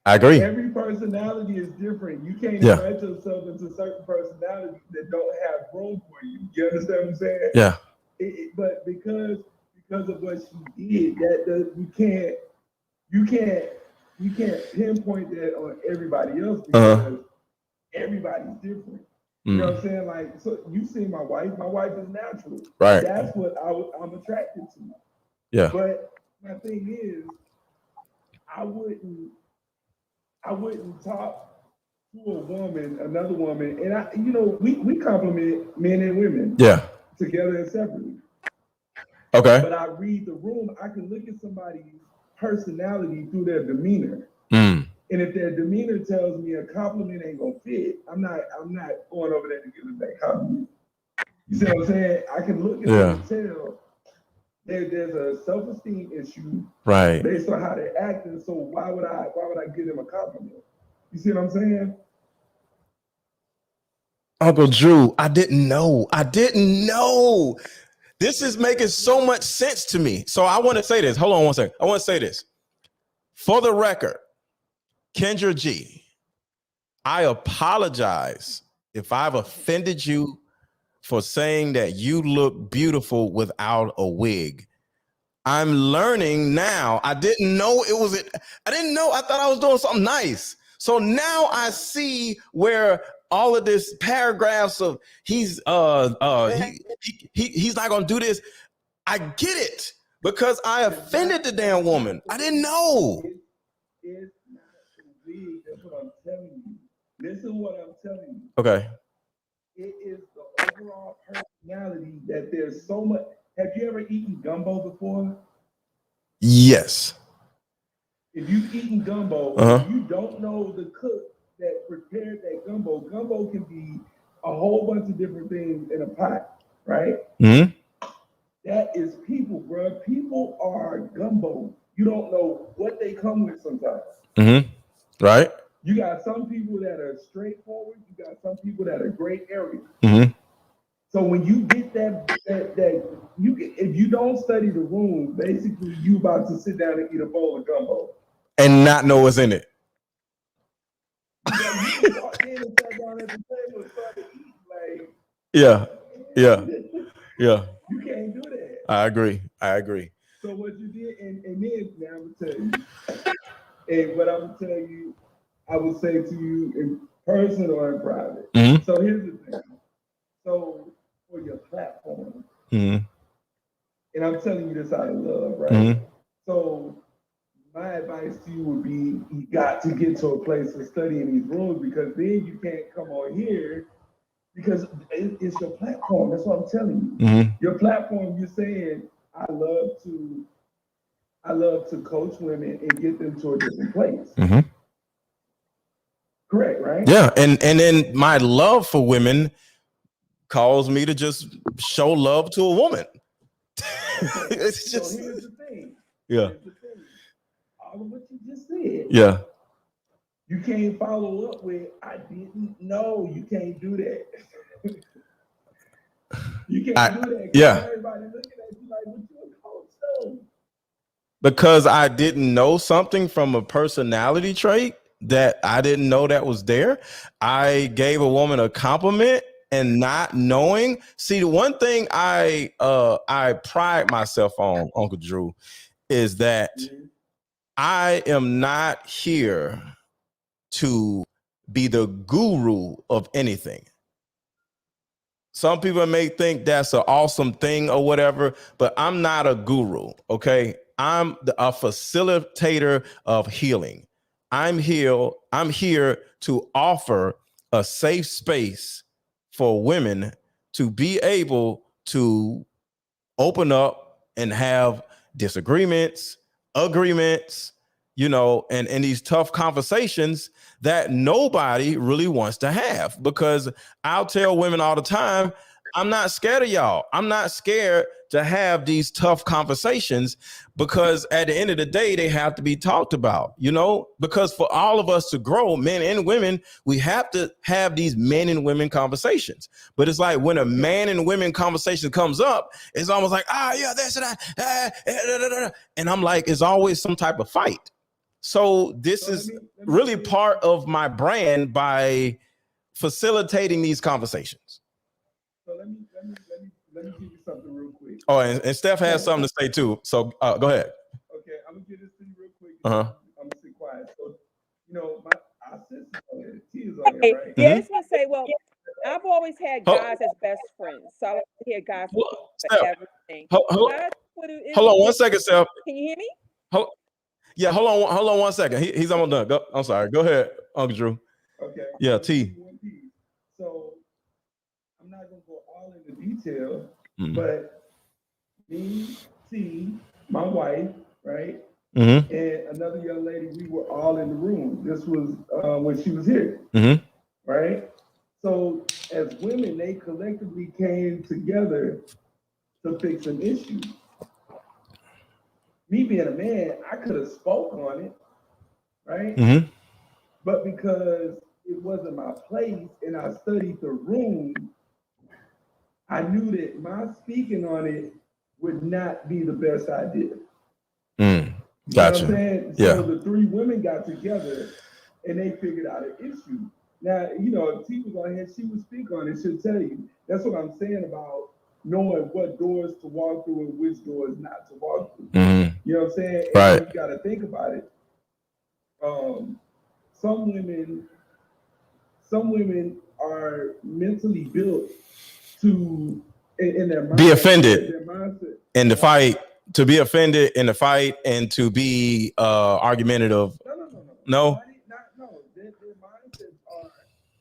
I agree. Every personality is different. You can't invite yourself into certain personalities that don't have room for you. You understand what I'm saying? Yeah. But because of what she did, you can't pinpoint that on everybody else because everybody's different. You know what I'm saying? Like, so you see my wife. My wife is natural. Right. That's what I'm attracted to. Yeah. But my thing is, I wouldn't talk to a woman, another woman, and we compliment men and women. Yeah. Together and separately. Okay. But I read the room. I can look at somebody's personality through their demeanor. And if their demeanor tells me a compliment ain't gonna fit, I'm not going over there to give them that compliment. You see what I'm saying? I can look at them and tell there's a self-esteem issue based on how they're acting. So why would I give them a compliment? You see what I'm saying? Uncle Drew, I didn't know. This is making so much sense to me. So I want to say this. Hold on one second. I want to say this. For the record, Kendra G, I apologize if I've offended you for saying that you look beautiful without a wig. I'm learning now. I didn't know it was it. I didn't know. I thought I was doing something nice. So now I see where all of this paragraphs of he's not gonna do this. I get it because I offended the damn woman. I didn't know. It's not a wig. That's what I'm telling you. Listen to what I'm telling you. Okay. It is the overall personality that there's so much. Have you ever eaten gumbo before? Yes. If you've eaten gumbo, and you don't know the cook that prepared that gumbo. Gumbo can be a whole bunch of different things in a pot, right? Mm-hmm. That is people, bro. People are gumbo. You don't know what they come with sometimes. Mm-hmm. Right. You got some people that are straightforward. You got some people that are gray area. Mm-hmm. So when you get if you don't study the room, basically you about to sit down and eat a bowl of gumbo and not know what's in it. You walk in and sat down at the table and started eating, like yeah. You can't do that. I agree. So what you did, and then now I'm gonna tell you, and what I'm gonna tell you, I will say to you in person or in private. Mm-hmm. So here's the thing. So for your platform, and I'm telling you this out of love, right? Mm-hmm. So my advice to you would be you got to get to a place of studying these rules because then you can't come on here because it's your platform. That's what I'm telling you. Mm-hmm. Your platform, you're saying, I love to coach women and get them to a different place. Mm-hmm. Correct, right? Yeah, and then my love for women calls me to just show love to a woman. It's just so here's the thing. Yeah. Here's the thing. All of what you just said. Yeah. You can't follow up with I didn't know. You can't do that. You can't do that. Yeah. Everybody looking at you like what you a coach to? Because I didn't know something from a personality trait that I didn't know that was there. I gave a woman a compliment and not knowing. See, the one thing I pride myself on, Uncle Drew, is that I am not here to be the guru of anything. Some people may think that's an awesome thing or whatever, but I'm not a guru. Okay. I'm a facilitator of healing. I'm here to offer a safe space for women to be able to open up and have disagreements, agreements, and these tough conversations that nobody really wants to have. Because I'll tell women all the time, I'm not scared of y'all. I'm not scared to have these tough conversations, because at the end of the day, they have to be talked about, because for all of us to grow, men and women, we have to have these men and women conversations. But it's like when a man and women conversation comes up, it's almost like, that's it. And I'm like, it's always some type of fight. So this is really part of my brand by facilitating these conversations. So let me give you something real quick. Oh, and Steph has something to say too. So go ahead. Okay, I'm gonna give this to you real quick. Uh-huh. I'm gonna sit quiet. So, our sister on here, T is on here, right? Yeah, I just want to say, well, I've always had guys as best friends. So I like to hear guys for everything. Hold on 1 second, Steph. Can you hear me? Hold on 1 second. He's almost done. Go. I'm sorry. Go ahead, Uncle Drew. Okay. Yeah, T. So I'm not gonna go all into detail, but me, T, my wife, right, and another young lady, we were all in the room. This was when she was here, right? So as women, they collectively came together to fix an issue. Me being a man, I could have spoke on it, right? But because it wasn't my place and I studied the room, I knew that my speaking on it would not be the best idea. Gotcha. You know what I'm saying? Yeah. So the three women got together and they figured out an issue. Now, if T was on here, she would speak on it, she'll tell you. That's what I'm saying about knowing what doors to walk through and which doors not to walk through. You know what I'm saying? Right. And you got to think about it. Some women are mentally built to, in their mindset, be offended in the fight, to be offended in the fight, and to be argumentative. No. Their mindsets are,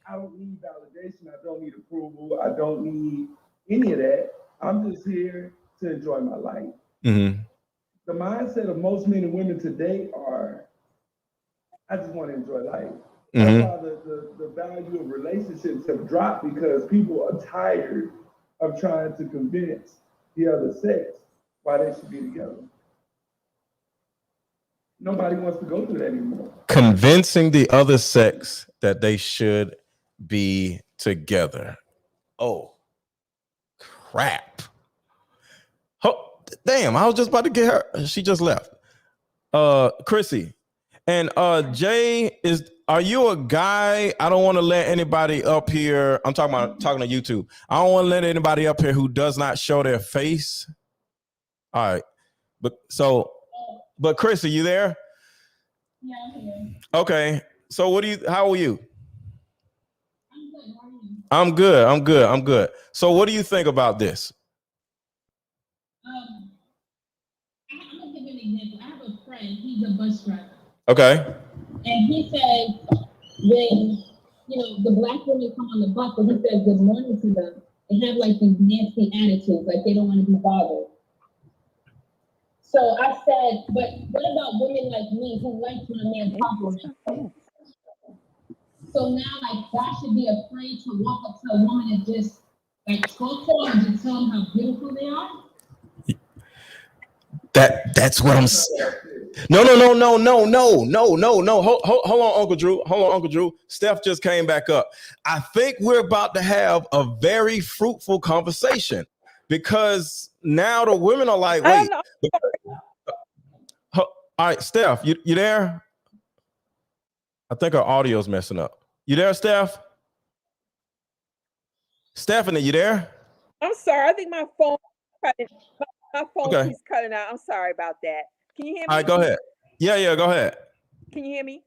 I don't need validation. I don't need approval. I don't need any of that. I'm just here to enjoy my life. The mindset of most men and women today are, I just want to enjoy life. That's why the value of relationships have dropped, because people are tired of trying to convince the other sex why they should be together. Nobody wants to go through that anymore. Convincing the other sex that they should be together. Oh, crap. Oh, damn, I was just about to get her. She just left. Chrissy. And Jay, are you a guy? I don't want to let anybody up here. I'm talking to YouTube. I don't want to let anybody up here who does not show their face. All right. But Chris, are you there? Yeah, I'm here. Okay. So how are you? I'm good. How are you? I'm good. So what do you think about this? I'm gonna give you an example. I have a friend, he's a bus driver. Okay. And he says when the black women come on the bus, but he says good morning to them, they have like these nasty attitudes, like they don't want to be bothered. So I said, but what about women like me who like when a man compliments? So now, like, guys should be afraid to walk up to a woman and just like talk to them and just tell them how beautiful they are. That's what I'm saying. No. Hold on, Uncle Drew. Steph just came back up. I think we're about to have a very fruitful conversation, because now the women are like, wait. All right, Steph, you there? I think our audio's messing up. You there, Steph? Stephanie, you there? I'm sorry. I think my phone keeps cutting out. I'm sorry about that. Can you hear me? All right, go ahead. Yeah, go ahead. Can you hear me?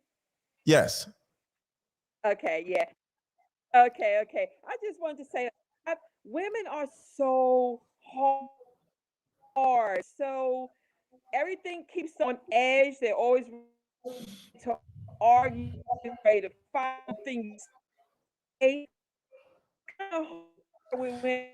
Yes. Okay, yeah. Okay. I just wanted to say, women are so hard. So everything keeps on edge. They're always ready to argue, ready to fight things. Kind of with women.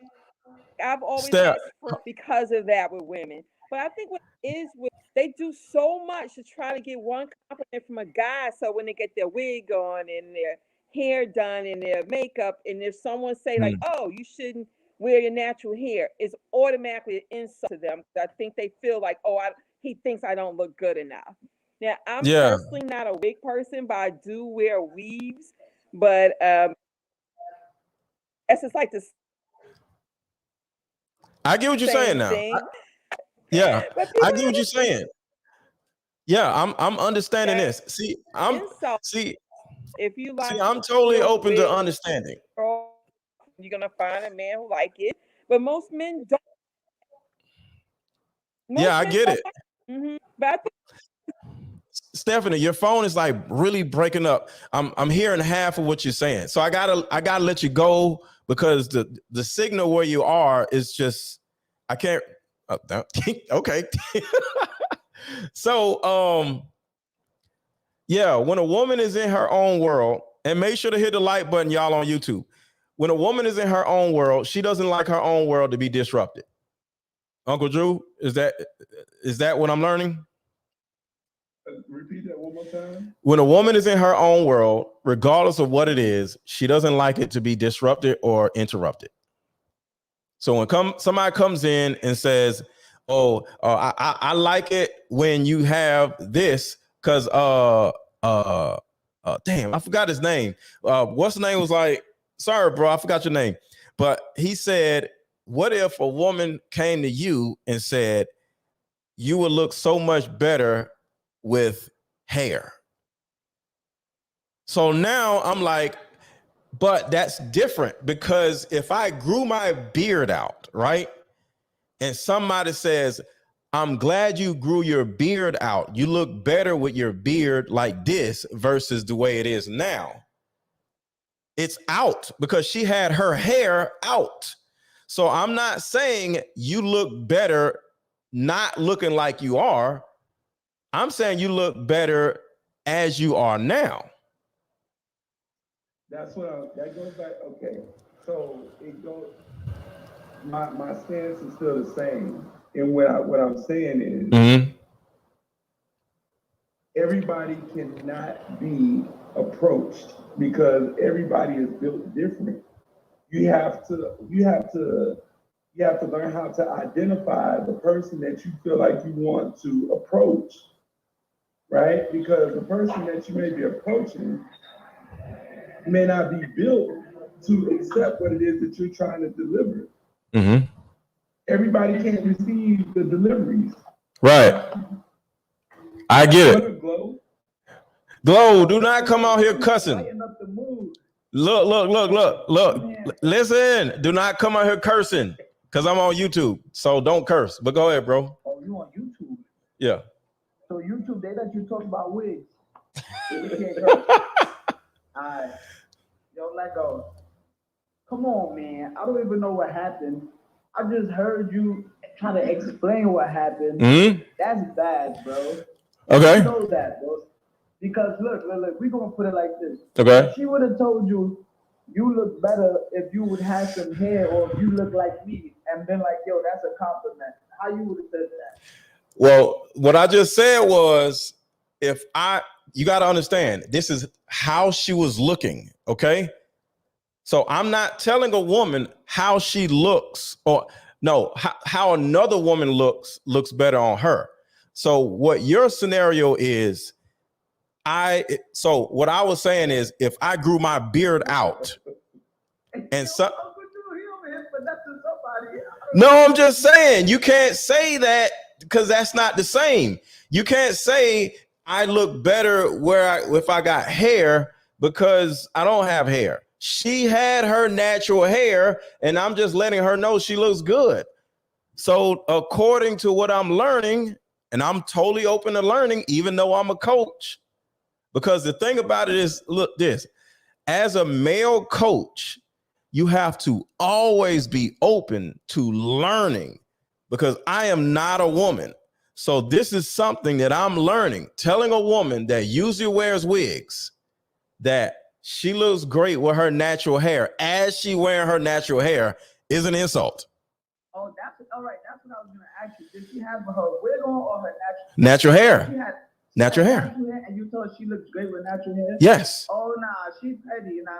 I've always Steph, asked for because of that with women. But I think what it is with they do so much to try to get one compliment from a guy. So when they get their wig on and their hair done and their makeup, and if someone say like, "Oh, you shouldn't wear your natural hair," it's automatically an insult to them. I think they feel like, "Oh, he thinks I don't look good enough." Now, I'm personally not a wig person, but I do wear weaves. But it's just like this. I get what you're saying now. Yeah, I get what you're saying. Yeah, I'm understanding this. See, if you like, I'm totally open to understanding. You're gonna find a man who like it, but most men don't. I get it. Mm-hmm. But I think Stephanie, your phone is like really breaking up. I'm hearing half of what you're saying, so I gotta let you go because the signal where you are is just I can't. Okay. So when a woman is in her own world, and make sure to hit the like button, y'all, on YouTube. When a woman is in her own world, she doesn't like her own world to be disrupted. Uncle Drew, is that what I'm learning? Repeat that one more time. When a woman is in her own world, regardless of what it is, she doesn't like it to be disrupted or interrupted. So when somebody comes in and says, I like it when you have this because damn, I forgot his name. What's the name was like, sorry, bro, I forgot your name. But he said, what if a woman came to you and said, you would look so much better with hair? So now I'm like, but that's different because if I grew my beard out, right? And somebody says, I'm glad you grew your beard out. You look better with your beard like this versus the way it is now. It's out because she had her hair out. So I'm not saying you look better not looking like you are. I'm saying you look better as you are now. That's that goes back. Okay, so it goes. My stance is still the same, and what I'm saying is, everybody cannot be approached because everybody is built different. You have to learn how to identify the person that you feel like you want to approach, right? Because the person that you may be approaching may not be built to accept what it is that you're trying to deliver. Everybody can't receive the deliveries. Right. I get it. Glow, do not come out here cussing. Look. Listen, do not come out here cursing because I'm on YouTube. So don't curse. But go ahead, bro. Oh, you on YouTube? Yeah. So YouTube, they let you talk about wigs. You can't curse. All right. Yo, Lego. Come on, man. I don't even know what happened. I just heard you try to explain what happened. That's bad, bro. Okay. You know that, bro. Because look, we're gonna put it like this. Okay. She would have told you, you look better if you would have some hair, or if you look like me, and been like, yo, that's a compliment. How you would have said that? Well, what I just said was, you got to understand, this is how she was looking. Okay. So I'm not telling a woman how she looks, or no, how another woman looks better on her. So what your scenario is, so what I was saying is, if I grew my beard out and no, I'm just saying, you can't say that because that's not the same. You can't say I look better if I got hair because I don't have hair. She had her natural hair, and I'm just letting her know she looks good. So according to what I'm learning, and I'm totally open to learning, even though I'm a coach, because the thing about it is, look, as a male coach, you have to always be open to learning, because I am not a woman. So this is something that I'm learning. Telling a woman that usually wears wigs that she looks great with her natural hair as she wearing her natural hair is an insult. Oh, that's all right. That's what I was gonna ask you. Did she have her wig on or her natural hair? She had natural hair. And you told her she looks great with natural hair? Yes. Oh, nah, she petty. Nah.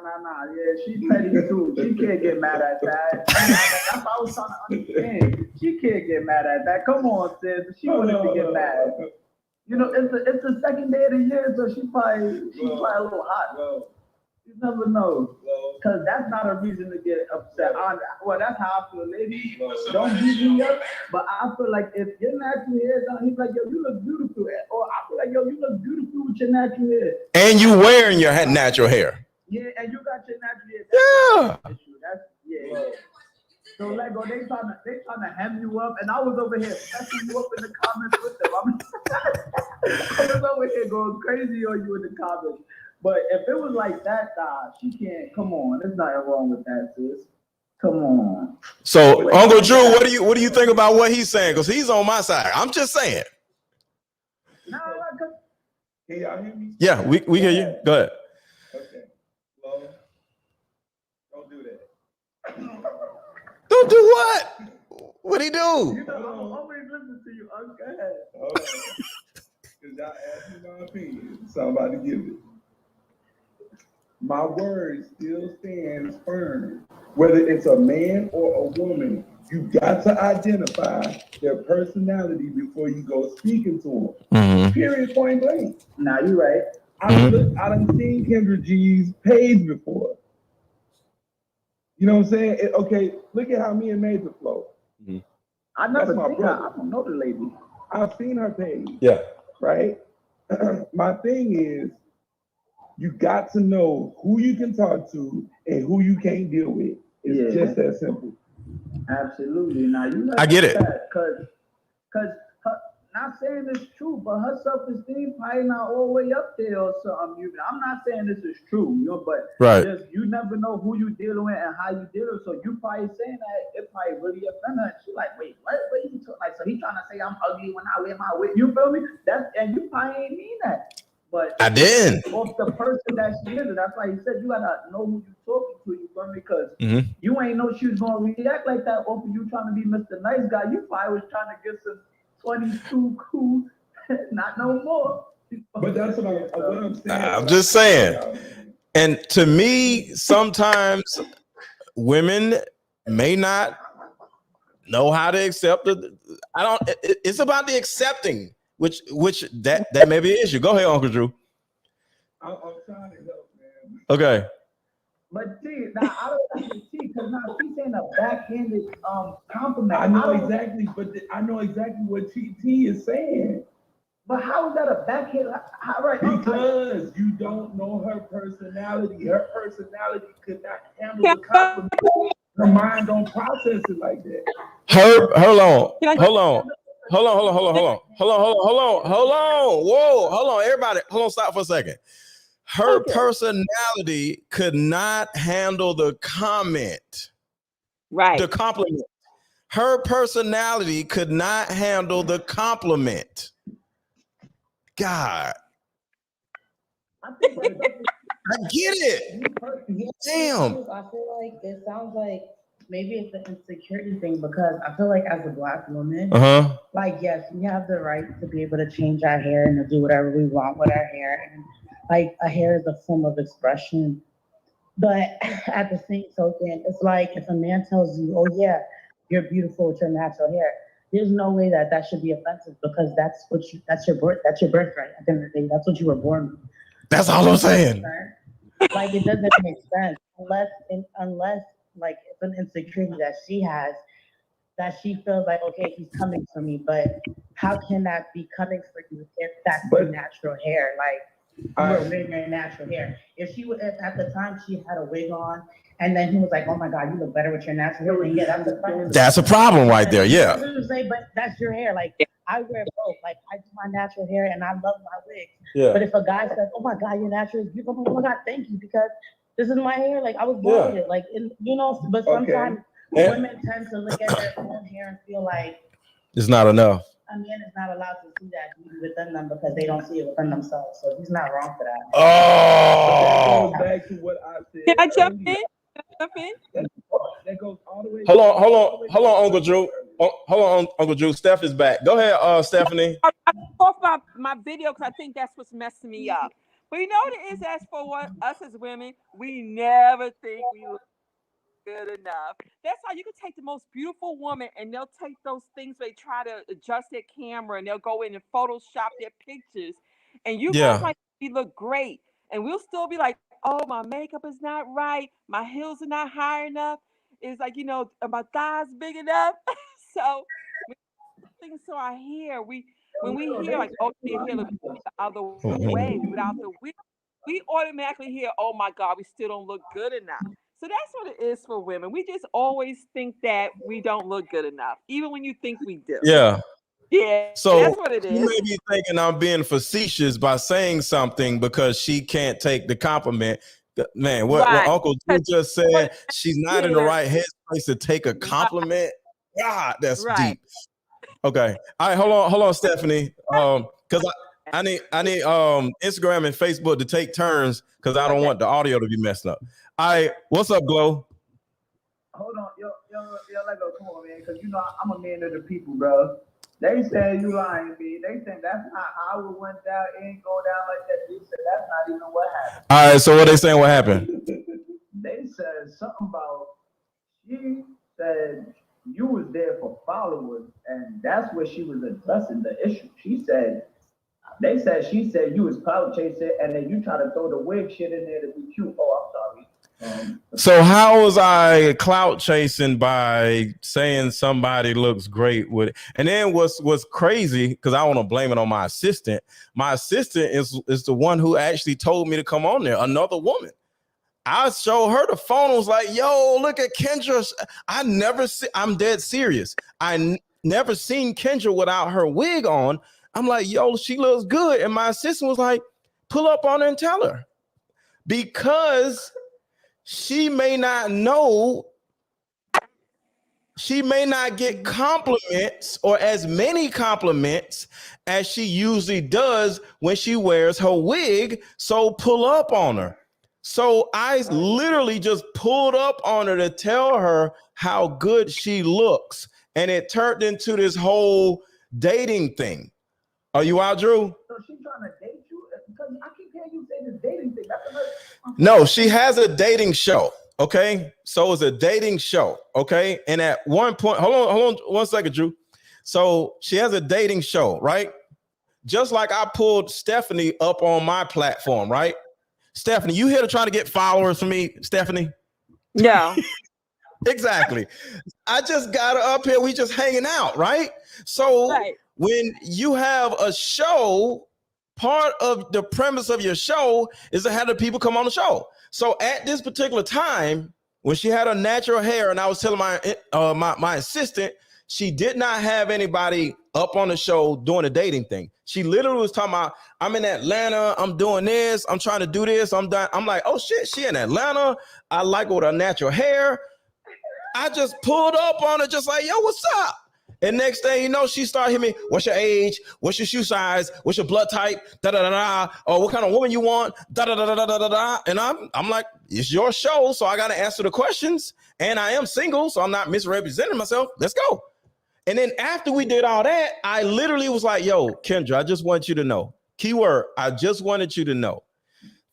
Yeah, she petty too. She can't get mad at that. That's what I was trying to understand. She can't get mad at that. Come on, sis. She wanted to get mad. You know, it's the second day of the year, so she's probably a little hot. You never know, because that's not a reason to get upset. Well, that's how I feel, ladies. Don't beat me up, but I feel like if your natural hair is on, he's like, yo, you look beautiful. Or I feel like, yo, you look beautiful with your natural hair. And you wearing your natural hair. Yeah, and you got your natural hair. Yeah. So Lego, they trying to hem you up, and I was over here messing you up in the comments with them. I was over here going crazy on you in the comments. But if it was like that, she can't. Come on, there's nothing wrong with that, sis. Come on. So, Uncle Drew, what do you think about what he's saying? Because he's on my side. I'm just saying. No, can y'all hear me? Yeah, we hear you. Go ahead. Okay. Well, don't do that. Don't do what? What'd he do? You know, I'm always listening to you. Okay. All right. Because y'all asked me my opinion, so I'm about to give it. My word still stands firm. Whether it's a man or a woman, you got to identify their personality before you go speaking to them. Mm-hmm. Period, point blank. Nah, you're right. I done seen Kendra G's page before. You know what I'm saying? Okay, look at how me and Major flow. Mm-hmm. I never seen her. I don't know the lady. I've seen her page. Yeah. Right? My thing is, you got to know who you can talk to and who you can't deal with. It's just that simple. Absolutely. Now you I get it. Because not saying it's true, but her self-esteem probably not all the way up there or something. I'm not saying this is true, but just, you never know who you dealing with and how you dealing. So you probably saying that it probably really offend her. She's like, wait, what are you talking? Like, so he trying to say I'm ugly when I wear my wig. You feel me? And you probably ain't mean that. But I did. Off the person that she is, that's why he said you gotta know who you talking to. You feel me? Because you ain't know she was gonna react like that off of you trying to be Mr. Nice Guy. You probably was trying to get some 22 cool, not no more. But that's what I'm saying. I'm just saying. And to me, sometimes women may not know how to accept it. It's about the accepting. Which that may be an issue. Go ahead, Uncle Drew. I'm trying to help, man. Okay. But T, now I don't think T, because now she's saying a backhanded compliment. I know exactly what T is saying. But how is that a backhand? Right? Because you don't know her personality. Her personality could not handle the compliment. Her mind don't process it like that. Hold on. Whoa, hold on, everybody. Hold on, stop for a second. Her personality could not handle the comment. Right. The compliment. Her personality could not handle the compliment. God. I get it. Damn. I feel like it sounds like maybe it's an insecurity thing, because I feel like as a Black woman, like, yes, we have the right to be able to change our hair and to do whatever we want with our hair. And like, a hair is a form of expression. But at the same token, it's like if a man tells you, oh yeah, you're beautiful with your natural hair, there's no way that should be offensive, because that's your birthright. At the end of the day, that's what you were born with. That's all I'm saying. Like, it doesn't make sense unless like it's an insecurity that she has, that she feels like, okay, he's coming for me. But how can that be coming for you if that's your natural hair? Like, you were wearing your natural hair. If at the time she had a wig on, and then he was like, oh my God, you look better with your natural hair, then yeah, that's a problem. That's a problem right there, yeah. But that's your hair. Like, I wear both. Like, I do my natural hair and I love my wig. Yeah. But if a guy says, oh my God, your natural is beautiful, oh my God, thank you, because This is my hair. Like I was born with it. Like but sometimes women tend to look at their own hair and feel like it's not enough. A man is not allowed to see that beauty within them because they don't see it within themselves. So he's not wrong for that. Oh, that goes back to what I said. Can I jump in? That goes all the way. Hold on, Uncle Drew. Hold on, Uncle Drew. Steph is back. Go ahead, Stephanie. I off my video because I think that's what's messing me up. But you know what it is, as for us as women, we never think we look good enough. That's how you can take the most beautiful woman and they'll take those things where they try to adjust their camera and they'll go in and Photoshop their pictures. And you guys like, we look great. And we'll still be like, oh, my makeup is not right. My heels are not high enough. It's like, my thighs big enough. So things to our hair, when we hear like, oh, their hair looks the other way without the wig, we automatically hear, oh my God, we still don't look good enough. So that's what it is for women. We just always think that we don't look good enough, even when you think we do. Yeah. Yeah. So that's what it is. You may be thinking I'm being facetious by saying something because she can't take the compliment. Man, what Uncle Drew just said, she's not in the right headspace to take a compliment. God, that's deep. Okay. All right, hold on, Stephanie. Because I need Instagram and Facebook to take turns because I don't want the audio to be messed up. All right, what's up, Glow? Hold on, yo, let go. Come on, man, because I'm a man of the people, bro. They said you lying, me. They said that's not how it went down. It ain't go down like that. They said that's not even what happened. All right, so what they saying? What happened? They said something about she said you was there for followers, and that's where she was addressing the issue. She said you was clout chasing, and then you try to throw the wig shit in there to be cute. Oh, I'm sorry. So how was I clout chasing by saying somebody looks great with it? And then what's crazy, because I want to blame it on my assistant. My assistant is the one who actually told me to come on there, another woman. I showed her the phone. I was like, yo, look at Kendra. I'm dead serious. Never seen Kendra without her wig on. I'm like, yo, she looks good. And my assistant was like, pull up on her and tell her. Because she may not know, she may not get compliments or as many compliments as she usually does when she wears her wig. So pull up on her. So I literally just pulled up on her to tell her how good she looks. And it turned into this whole dating thing. Are you out, Drew? So she's trying to date you? Because I keep hearing you say this dating thing. No, she has a dating show. Okay. So it's a dating show. Okay. And at one point, hold on 1 second, Drew. So she has a dating show, right? Just like I pulled Stephanie up on my platform, right? Stephanie, you here to try to get followers for me, Stephanie? Yeah. Exactly. I just got her up here. We just hanging out, right? So when you have a show, part of the premise of your show is to have the people come on the show. So at this particular time, when she had her natural hair, and I was telling my assistant, she did not have anybody up on the show doing a dating thing. She literally was talking about, I'm in Atlanta, I'm doing this, I'm trying to do this, I'm done. I'm like, oh shit, she in Atlanta. I like her with her natural hair. I just pulled up on her, just like, yo, what's up? And next thing you know, she started hitting me, what's your age? What's your shoe size? What's your blood type? Da-da-da-da. Or what kind of woman you want? Da-da-da-da-da-da-da. And I'm like, it's your show, so I got to answer the questions. And I am single, so I'm not misrepresenting myself. Let's go. And then after we did all that, I literally was like, yo, Kendra, I just want you to know. Keyword, I just wanted you to know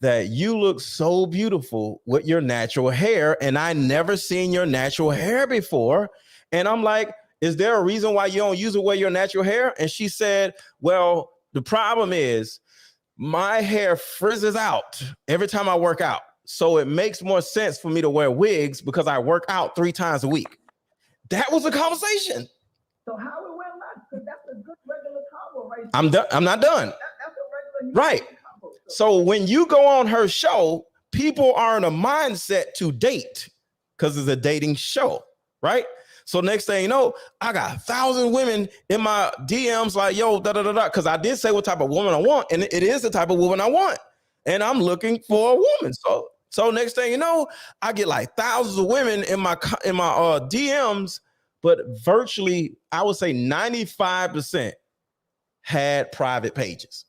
that you look so beautiful with your natural hair. And I never seen your natural hair before. And I'm like, is there a reason why you don't use it with your natural hair? And she said, well, the problem is my hair frizzes out every time I work out. So it makes more sense for me to wear wigs because I work out 3 times a week. That was the conversation. So how it went left? Because that's a good regular combo, right? I'm done. I'm not done. That's a regular right. Combo. So when you go on her show, people are in a mindset to date because it's a dating show, right? So next thing you know, I got 1,000 women in my DMs like, yo, da-da-da-da, because I did say what type of woman I want, and it is the type of woman I want. And I'm looking for a woman. So next thing you know, I get like thousands of women in my DMs, but virtually, I would say 95% had private pages.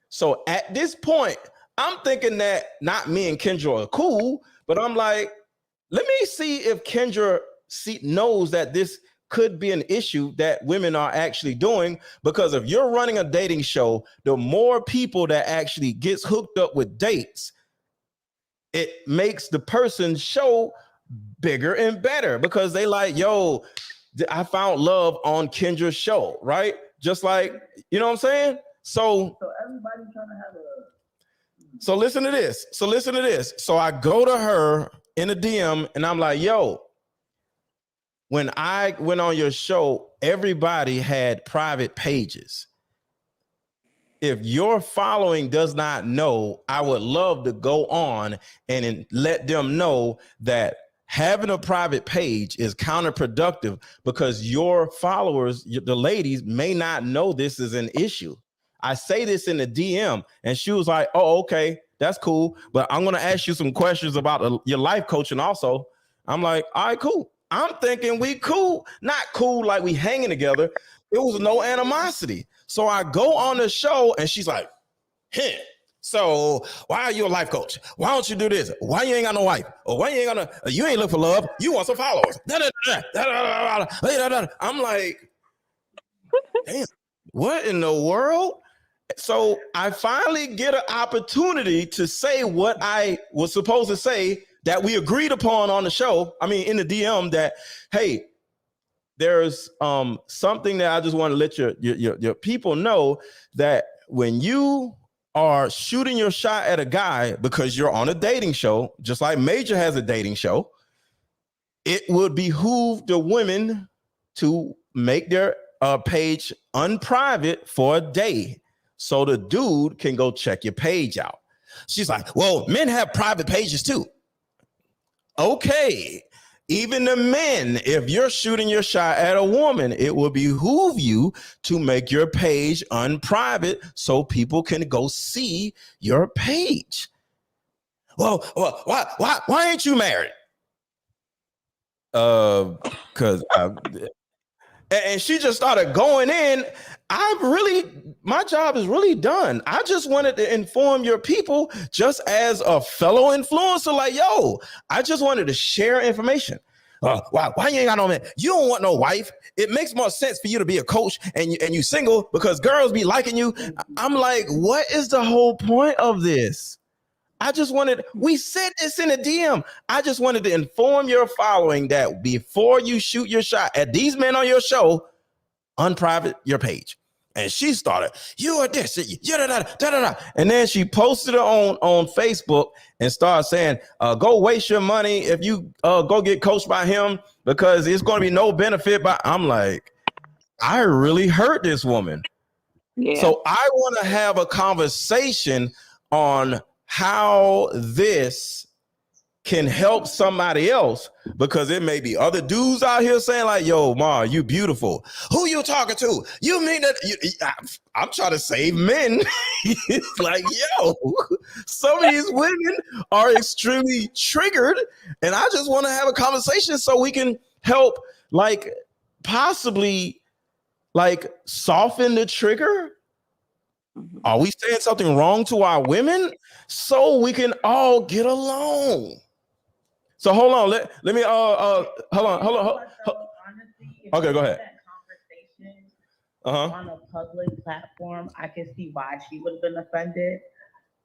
So at this point, I'm thinking that not me and Kendra are cool, but I'm like, let me see if Kendra knows that this could be an issue that women are actually doing, because if you're running a dating show, the more people that actually gets hooked up with dates, it makes the person's show bigger and better, because they like, yo, I found love on Kendra's show, right? Just like, you know what I'm saying? So everybody trying to have a. So listen to this. So I go to her in a DM and I'm like, yo, when I went on your show, everybody had private pages. If your following does not know, I would love to go on and let them know that having a private page is counterproductive, because your followers, the ladies, may not know this is an issue. I say this in the DM, and she was like, oh, okay, that's cool, but I'm going to ask you some questions about your life coaching also. I'm like, all right, cool. I'm thinking we cool, not cool like we hanging together. It was no animosity. So I go on the show and she's like, hey, so why are you a life coach? Why don't you do this? Why you ain't got no wife? Or why you ain't look for love? You want some followers. I'm like, damn, what in the world? So I finally get an opportunity to say what I was supposed to say that we agreed upon on the show. I mean, in the DM, that, hey, there's something that I just want to let your people know, that when you are shooting your shot at a guy because you're on a dating show, just like Major has a dating show, it would behoove the women to make their page unprivate for a day, so the dude can go check your page out. She's like, well, men have private pages too. Okay. Even the men, if you're shooting your shot at a woman, it will behoove you to make your page unprivate so people can go see your page. Well, why ain't you married? Because and she just started going in. My job is really done. I just wanted to inform your people, just as a fellow influencer, like, yo, I just wanted to share information. Why you ain't got no man? You don't want no wife. It makes more sense for you to be a coach and you single, because girls be liking you. I'm like, what is the whole point of this? We said this in a DM. I just wanted to inform your following that before you shoot your shot at these men on your show, unprivate your page. And she started, you are this, and then she posted it on Facebook and started saying, go waste your money if you go get coached by him, because it's going to be no benefit. But I'm like, I really hurt this woman. Yeah. So I want to have a conversation on how this can help somebody else, because it may be other dudes out here saying like, yo, Ma, you beautiful. Who you talking to? You mean that I'm trying to save men. It's like, yo, some of these women are extremely triggered, and I just want to have a conversation so we can help, like, possibly like soften the trigger. Are we saying something wrong to our women so we can all get along? So hold on, let me hold on. Honestly, okay, go ahead. That conversation on a public platform, I can see why she would have been offended,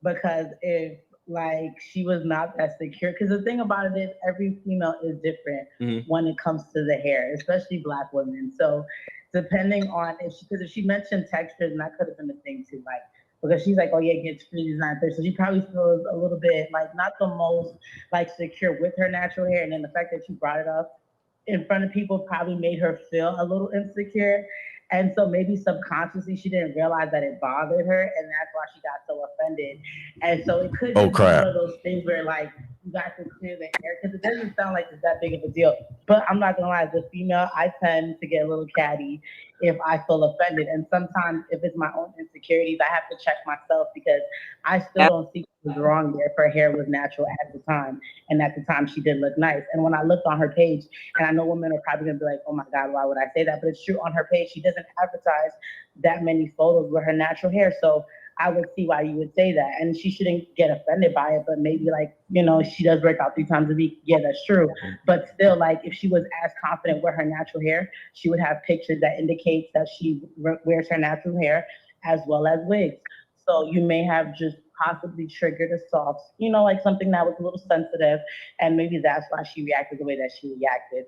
because if like she was not that secure, because the thing about it is every female is different when it comes to the hair, especially Black women. So depending on if she mentioned textures, and that could have been the thing too, like, because she's like, oh yeah, it gets free design. So she probably feels a little bit like not the most like secure with her natural hair. And then the fact that she brought it up in front of people probably made her feel a little insecure. And so maybe subconsciously she didn't realize that it bothered her, and that's why she got so offended. And so it could be one of those things where like you got to clear the air, because it doesn't sound like it's that big of a deal. But I'm not gonna lie, as a female, I tend to get a little catty if I feel offended. And sometimes if it's my own insecurities, I have to check myself, because I still don't see was wrong there. If her hair was natural at the time, and at the time she did look nice. And when I looked on her page, and I know women are probably gonna be like, "Oh my God, why would I say that?" But it's true. On her page, she doesn't advertise that many photos with her natural hair, so I would see why you would say that. And she shouldn't get offended by it, but maybe like, you know, she does work out 3 times a week. Yeah, that's true. But still, like, if she was as confident with her natural hair, she would have pictures that indicates that she wears her natural hair as well as wigs. So you may have just possibly triggered a soft, you know, like something that was a little sensitive, and maybe that's why she reacted the way that she reacted.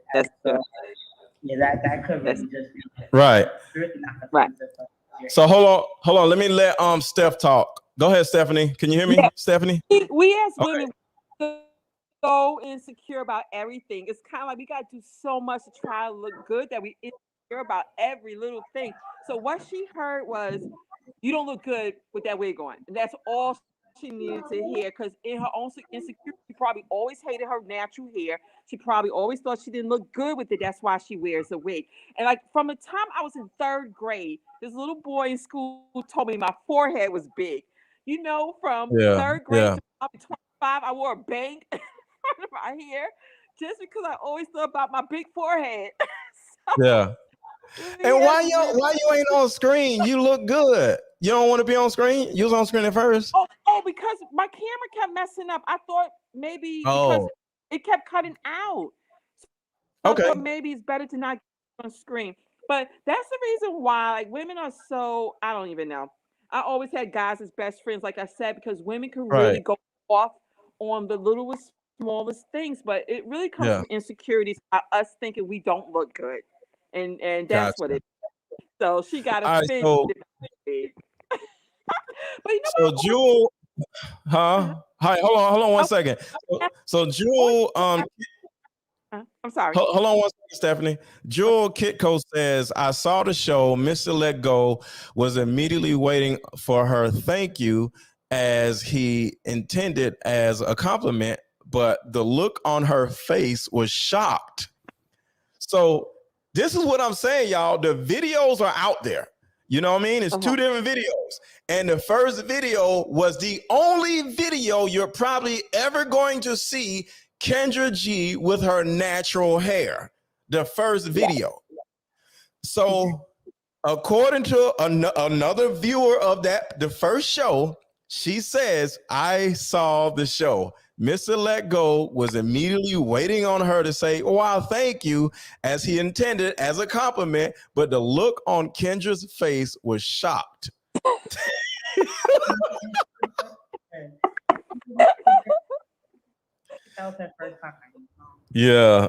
Yeah, that could really just be right. really not Right. So hold on. Let me let Steph talk. Go ahead, Stephanie. Can you hear me, Stephanie? We as women so insecure about everything. It's kind of like we got to do so much to try to look good that we insecure about every little thing. So what she heard was, "You don't look good with that wig on," and that's all she needed to hear. Because in her own insecurity, she probably always hated her natural hair. She probably always thought she didn't look good with it. That's why she wears a wig. And like from the time I was in 3rd grade, this little boy in school told me my forehead was big. You know, from 3rd grade to probably 25, I wore a bang in front of my hair just because I always thought about my big forehead. So, and why you ain't on screen? You look good. You don't want to be on screen? You was on screen at first. Oh, because my camera kept messing up. I thought maybe because it kept cutting out. So I thought maybe it's better to not get on screen. But that's the reason why, like, women are so, I don't even know. I always had guys as best friends, like I said, because women can really go off on the littlest, smallest things, but it really comes from insecurities, us thinking we don't look good, and that's what it is. So she got offended. But you know what? So Jewel, Hi, hold on 1 second. So Jewel, I'm sorry. Hold on 1 second, Stephanie. Jewel Kitco says, "I saw the show. Mr. Let Go was immediately waiting for her thank you as he intended as a compliment, but the look on her face was shocked." So this is what I'm saying, y'all. The videos are out there. You know what I mean? It's 2 different videos. And the first video was the only video you're probably ever going to see Kendra G with her natural hair. The first video. So according to another viewer of the first show, she says, "I saw the show. Mr. Let Go was immediately waiting on her to say, 'Wow, thank you,' as he intended as a compliment, but the look on Kendra's face was shocked." That was her first time. Yeah,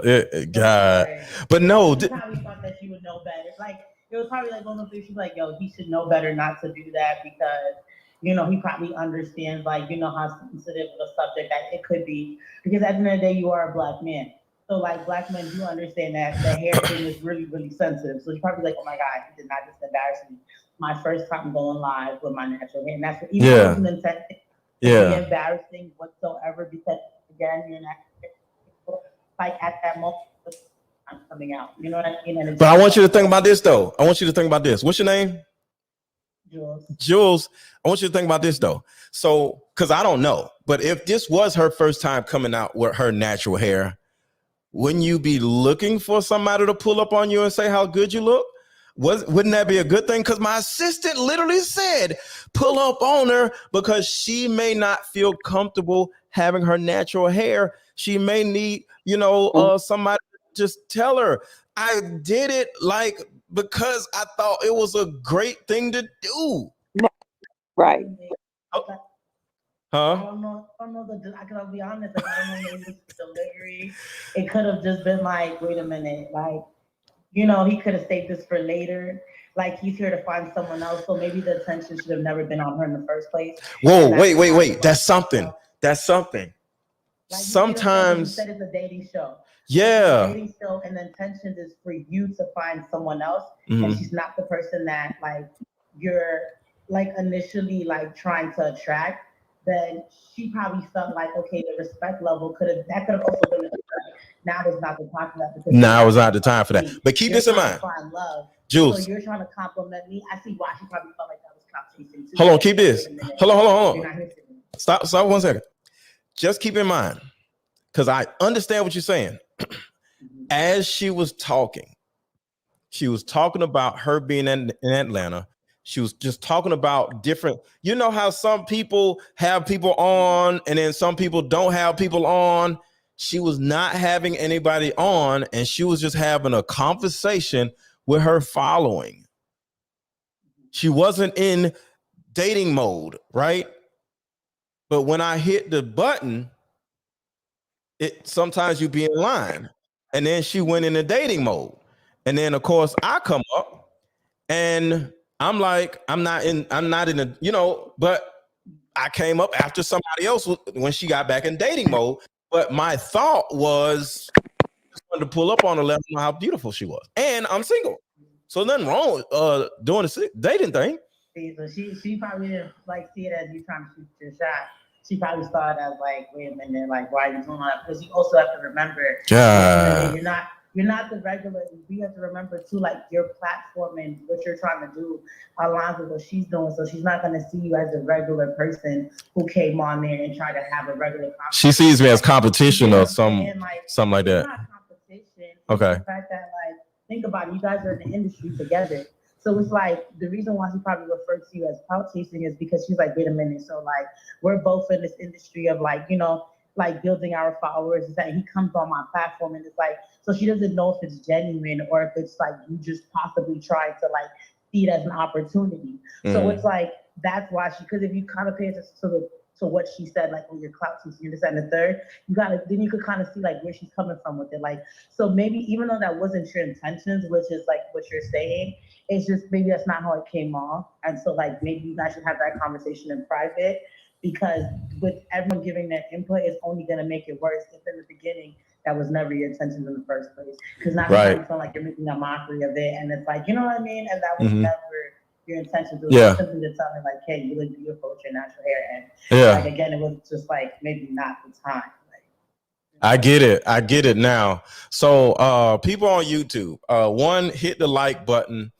God. But no. She probably thought that she would know better. Like, it was probably like one of those things, she's like, "Yo, he should know better not to do that because, you know, he probably understands, like, you know, how sensitive of a subject that it could be. Because at the end of the day, you are a Black man. So, like, Black men do understand that the hair thing is really, really sensitive. So she's probably like, "Oh my God, he did not just embarrass me. My first time going live with my natural hair." And that's what, even though it wasn't intended to be embarrassing whatsoever, because, again, you're not, like, at that moment, I'm coming out. You know what I mean? But I want you to think about this, though. I want you to think about this. What's your name? Jules, I want you to think about this, though. So, because I don't know, but if this was her first time coming out with her natural hair, wouldn't you be looking for somebody to pull up on you and say how good you look? Wouldn't that be a good thing? Because my assistant literally said, pull up on her because she may not feel comfortable having her natural hair. She may need, somebody to just tell her. I did it because I thought it was a great thing to do. Right. Huh? I don't know. I'll be honest. Like, I don't know maybe it's delivery. It could have just been like, wait a minute, like, he could have saved this for later. Like, he's here to find someone else. So maybe the attention should have never been on her in the first place. Whoa, wait. That's something. Like, sometimes you said it's a dating show. Yeah. It's a dating show, and the intention is for you to find someone else. Mm-hmm. And she's not the person that, like, you're, like, initially, like, trying to attract. Then she probably felt like, okay, the respect level could have also been now is not the time for that. Now is not the time for that. But keep this in mind. Find love. Jules. So you're trying to compliment me. I see why she probably felt like that was clout chasing too. Hold on, keep this. Hold on. Stop 1 second. Just keep in mind, because I understand what you're saying. As she was talking about her being in Atlanta. She was just talking about different, you know how some people have people on and then some people don't have people on. She was not having anybody on, and she was just having a conversation with her following. She wasn't in dating mode, right? But when I hit the button, sometimes you be in line. And then she went into dating mode. And then of course I come up and I'm like, I'm not in a, you know, but I came up after somebody else when she got back in dating mode. But my thought was just wanted to pull up on her, let her know how beautiful she was. And I'm single. So nothing wrong with doing the dating thing. So she probably didn't like see it as you trying to shoot your shot. She probably saw it as like, wait a minute, like why are you doing that? Because you also have to remember, you're not the regular. You have to remember too, like your platform and what you're trying to do aligns with what she's doing. So she's not going to see you as a regular person who came on there and tried to have a regular conversation. She sees me as competition or something like that. It's not competition. Okay. The fact that like, think about it, you guys are in the industry together. So it's like the reason why she probably refers to you as clout chasing is because she's like, wait a minute. So like we're both in this industry of like, you know, like building our followers. Is that he comes on my platform and it's like, so she doesn't know if it's genuine or if it's like you just possibly try to like see it as an opportunity. So it's like that's why because if you kind of pay attention to what she said, like when you're clout chasing, this and the third, then you could kind of see like where she's coming from with it. Like, so maybe even though that wasn't your intentions, which is like what you're saying, it's just maybe that's not how it came off. And so like maybe you guys should have that conversation in private, because with everyone giving their input, it's only gonna make it worse if in the beginning that was never your intentions in the first place. Because now you feel like you're making a mockery of it, and it's like, you know what I mean? And that was never your intention. It was simply to tell me like, hey, you look beautiful with your natural hair. And like again, it was just like maybe not the time. I get it now. So people on YouTube, one, hit the like button.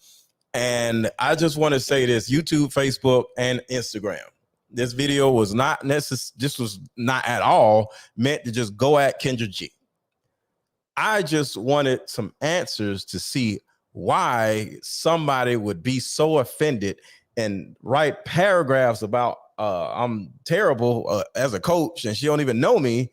And I just want to say this: YouTube, Facebook, and Instagram. This video was not necessary. This was not at all meant to just go at Kendra G. I just wanted some answers to see why somebody would be so offended and write paragraphs about I'm terrible as a coach and she don't even know me.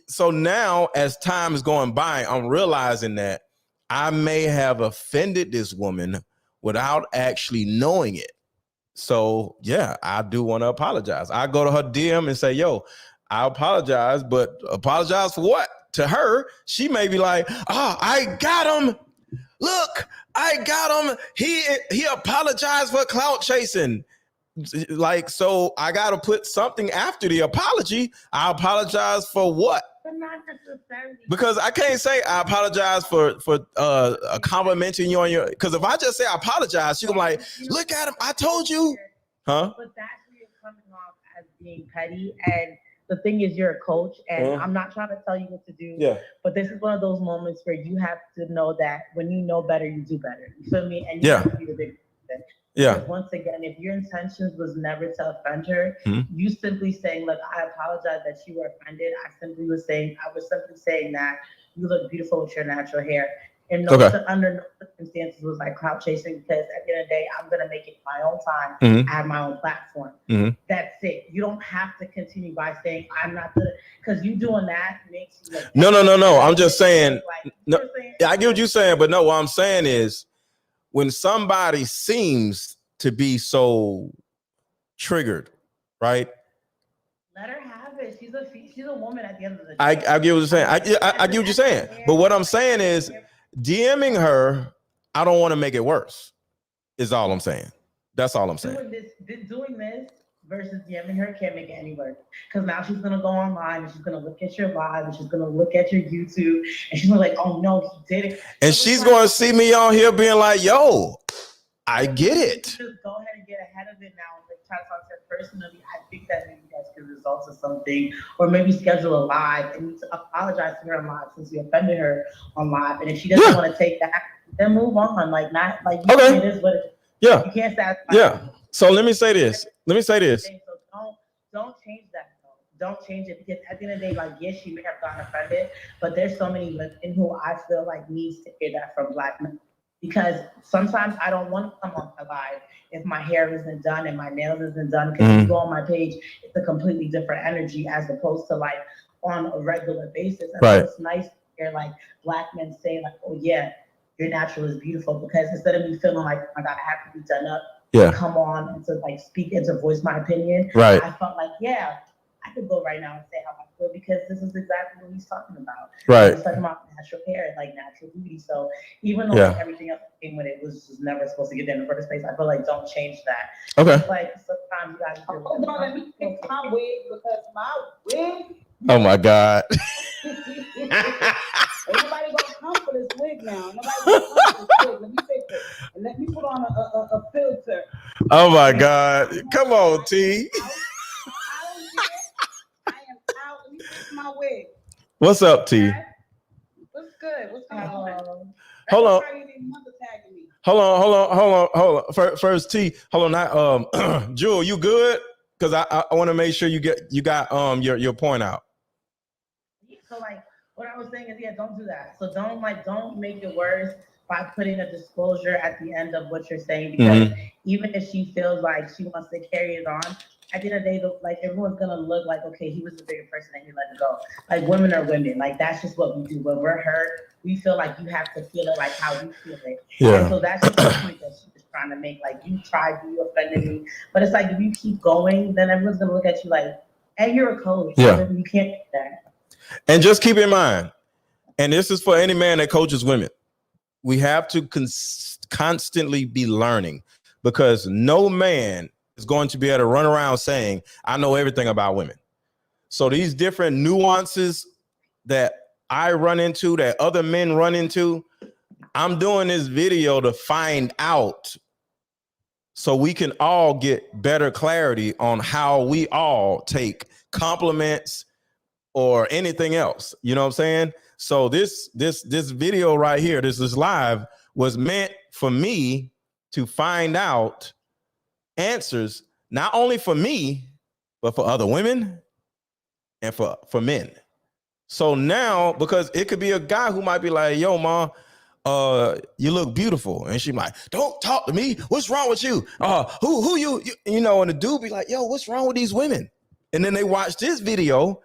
So now as time is going by, I'm realizing that I may have offended this woman without actually knowing it. So yeah, I do want to apologize. I go to her DM and say, yo, I apologize, but apologize for what? To her, she may be like, oh, I got him. Look, I got him. He apologized for clout chasing. Like, so I got to put something after the apology. I apologize for what? But not necessarily. Because I can't say I apologize for complimenting you on your, because if I just say I apologize, she's gonna be like, look at him, I told you. Huh? But that's where you're coming off as being petty. And the thing is, you're a coach, and I'm not trying to tell you what to do. Yeah. But this is one of those moments where you have to know that when you know better, you do better. You feel me? And you have to be the big thing. Yeah. Because once again, if your intentions was never to offend her, you simply saying, look, I apologize that you were offended. I was simply saying that you look beautiful with your natural hair. And under no circumstances was like clout chasing, because at the end of the day, I'm gonna make it my own time. I have my own platform. That's it. You don't have to continue by saying I'm not the, because you doing that makes you like, no. I'm just saying, I get what you're saying, but no, what I'm saying is when somebody seems to be so triggered, right? Let her have it. She's a woman at the end of the day. I get what you're saying. I get what you're saying. But what I'm saying is, DMing her, I don't want to make it worse, is all I'm saying. That's all I'm saying. Doing this versus DMing her can't make it any worse. Because now she's going to go online and she's going to look at your live and she's going to look at your YouTube and she's going to be like, oh no, he did it. And so she's going to see me on here being like, yo, I get it. Just go ahead and get ahead of it now and like, try to talk to her personally. I think that maybe you guys could result to something, or maybe schedule a live and apologize to her on live since you offended her on live. And if she doesn't want to take that, then move on. Like, not like you it is what it is. Yeah. You can't satisfy. Yeah. So let me say this. So don't change that though. Don't change it, because at the end of the day, like, yes, she may have gotten offended, but there's so many women who I feel like needs to hear that from Black men. Because sometimes I don't want to come on my live if my hair isn't done and my nails isn't done. Because if you go on my page, it's a completely different energy as opposed to like on a regular basis. And so it's nice to hear like Black men say like, oh yeah, your natural is beautiful. Because instead of me feeling like, oh my God, I have to be done up, come on and to like speak and to voice my opinion. I felt like, yeah, I could go right now and say how I feel, because this is exactly what he's talking about. He's talking about natural hair and like natural beauty. So even though like, everything else came when it was just never supposed to get there in the first place, I feel like don't change that. It's like sometimes you guys hold on, let me fix my wig, because my wig. Oh my God. Ain't nobody gonna come for this wig now. Nobody gonna come for this wig. Let me fix it. And let me put on a filter. Oh my God. Come on, T. I am out. Let me fix my wig. What's up, T? What's good? What's going on? Hold on. Hold on. First, T. Hold on. Not Jewel, you good? Because I want to make sure you got your point out. So like what I was saying is, don't do that. So don't make it worse by putting a disclosure at the end of what you're saying, because even if she feels like she wants to carry it on, at the end of the day, like everyone's gonna look like, okay, he was a bigger person and he let it go. Like women are women. Like that's just what we do. When we're hurt, we feel like you have to feel it like how we feel it. And so that's just the point that she was trying to make. Like you tried, you offended me. But it's like if you keep going, then everyone's gonna look at you like, hey, you're a coach. So you can't do that. And just keep in mind, and this is for any man that coaches women, we have to constantly be learning, because no man is going to be able to run around saying, I know everything about women. So these different nuances that I run into, that other men run into, I'm doing this video to find out so we can all get better clarity on how we all take compliments or anything else. You know what I'm saying? So this video right here, this live, was meant for me to find out answers, not only for me, but for other women and for men. So now, because it could be a guy who might be like, yo, ma, you look beautiful. And she might, don't talk to me. What's wrong with you? Who you know, and the dude be like, yo, what's wrong with these women? And then they watch this video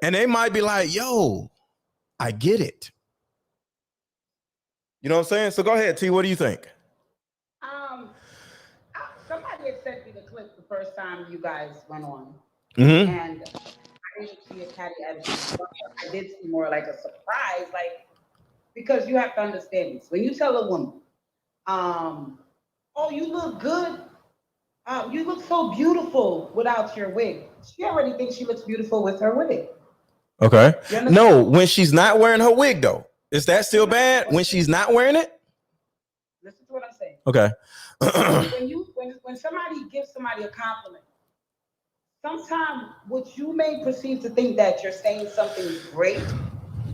and they might be like, yo, I get it. You know what I'm saying? So go ahead, T, what do you think? Somebody had sent me the clip the first time you guys went on. And I didn't see a catty attitude. I did see more like a surprise, like, because you have to understand this. When you tell a woman, oh, you look good. You look so beautiful without your wig. She already thinks she looks beautiful with her wig. Okay. No, when she's not wearing her wig, though, is that still bad when she's not wearing it? Listen to what I'm saying. Okay. when somebody gives somebody a compliment, sometimes what you may perceive to think that you're saying something great,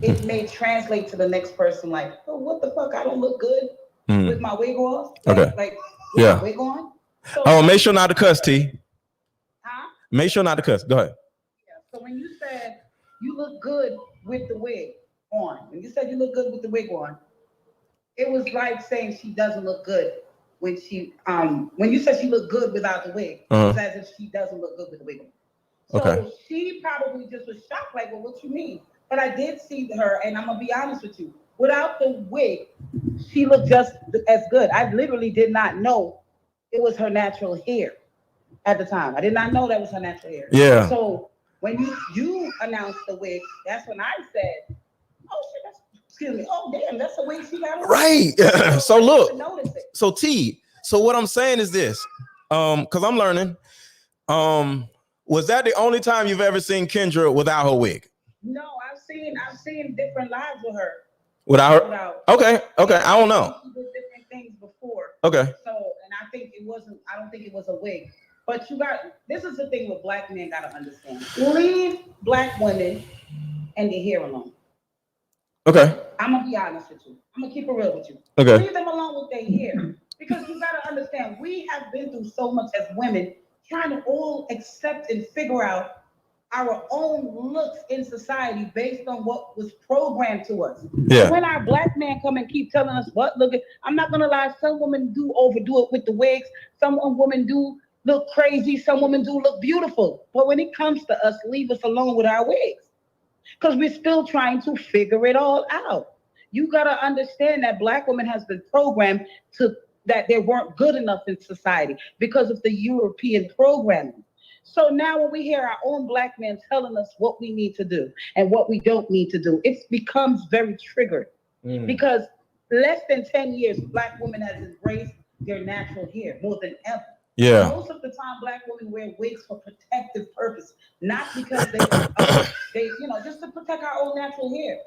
it may translate to the next person like, oh, what the fuck? I don't look good with my wig off. Like, with my wig on. So, make sure not to cuss, T. Make sure not to cuss. Go ahead. Yeah. So when you said you look good with the wig on, when you said you look good with the wig on, it was like saying she doesn't look good when you said she looked good without the wig. It's as if she doesn't look good with the wig on. So she probably just was shocked, like, well, what you mean? But I did see her, and I'm gonna be honest with you, without the wig, she looked just as good. I literally did not know it was her natural hair at the time. I did not know that was her natural hair. Yeah. So when you announced the wig, that's when I said, oh shit, excuse me, oh damn, that's the wig she got on. Right. So look, so T, so what I'm saying is this, because I'm learning, was that the only time you've ever seen Kendra without her wig? No, I've seen different lives with her. Without her? Okay, I don't know. She did different things before. Okay. So, and I don't think it was a wig. But this is the thing what Black men gotta understand. Leave Black women and their hair alone. Okay. I'm gonna be honest with you. I'm gonna keep it real with you. Okay. Leave them alone with their hair. Because you gotta understand, we have been through so much as women trying to all accept and figure out our own looks in society based on what was programmed to us. Yeah. So when our black man come and keep telling us what look at, I'm not gonna lie, some women do overdo it with the wigs, some women do look crazy, some women do look beautiful. But when it comes to us, leave us alone with our wigs. Because we're still trying to figure it all out. You gotta understand that black women has been programmed to that they weren't good enough in society because of the European programming. So now when we hear our own black men telling us what we need to do and what we don't need to do, it becomes very triggered. Because less than 10 years, black women has embraced their natural hair more than ever. Yeah. Most of the time, black women wear wigs for protective purpose, not because they just to protect our own natural hair.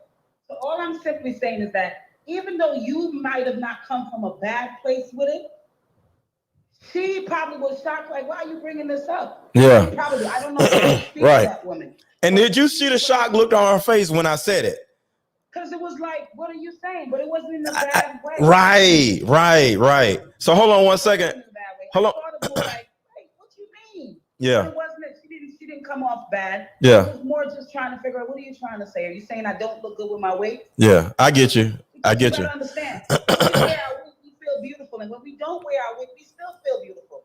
So all I'm simply saying is that even though you might have not come from a bad place with it, she probably was shocked, like, why are you bringing this up? Yeah. Probably, I don't know if you right. that woman. And did you see the shock look on her face when I said it? Because it was like, what are you saying? But it wasn't in a bad way. Right. So hold on one second. Hold on. Like, hey, what you mean? Yeah. It wasn't. She didn't come off bad. Yeah. It was more just trying to figure out, what are you trying to say? Are you saying I don't look good with my weight? Yeah, I get you. I get you. Understand. When we wear our wig, we feel beautiful, and when we don't wear our wig, we still feel beautiful.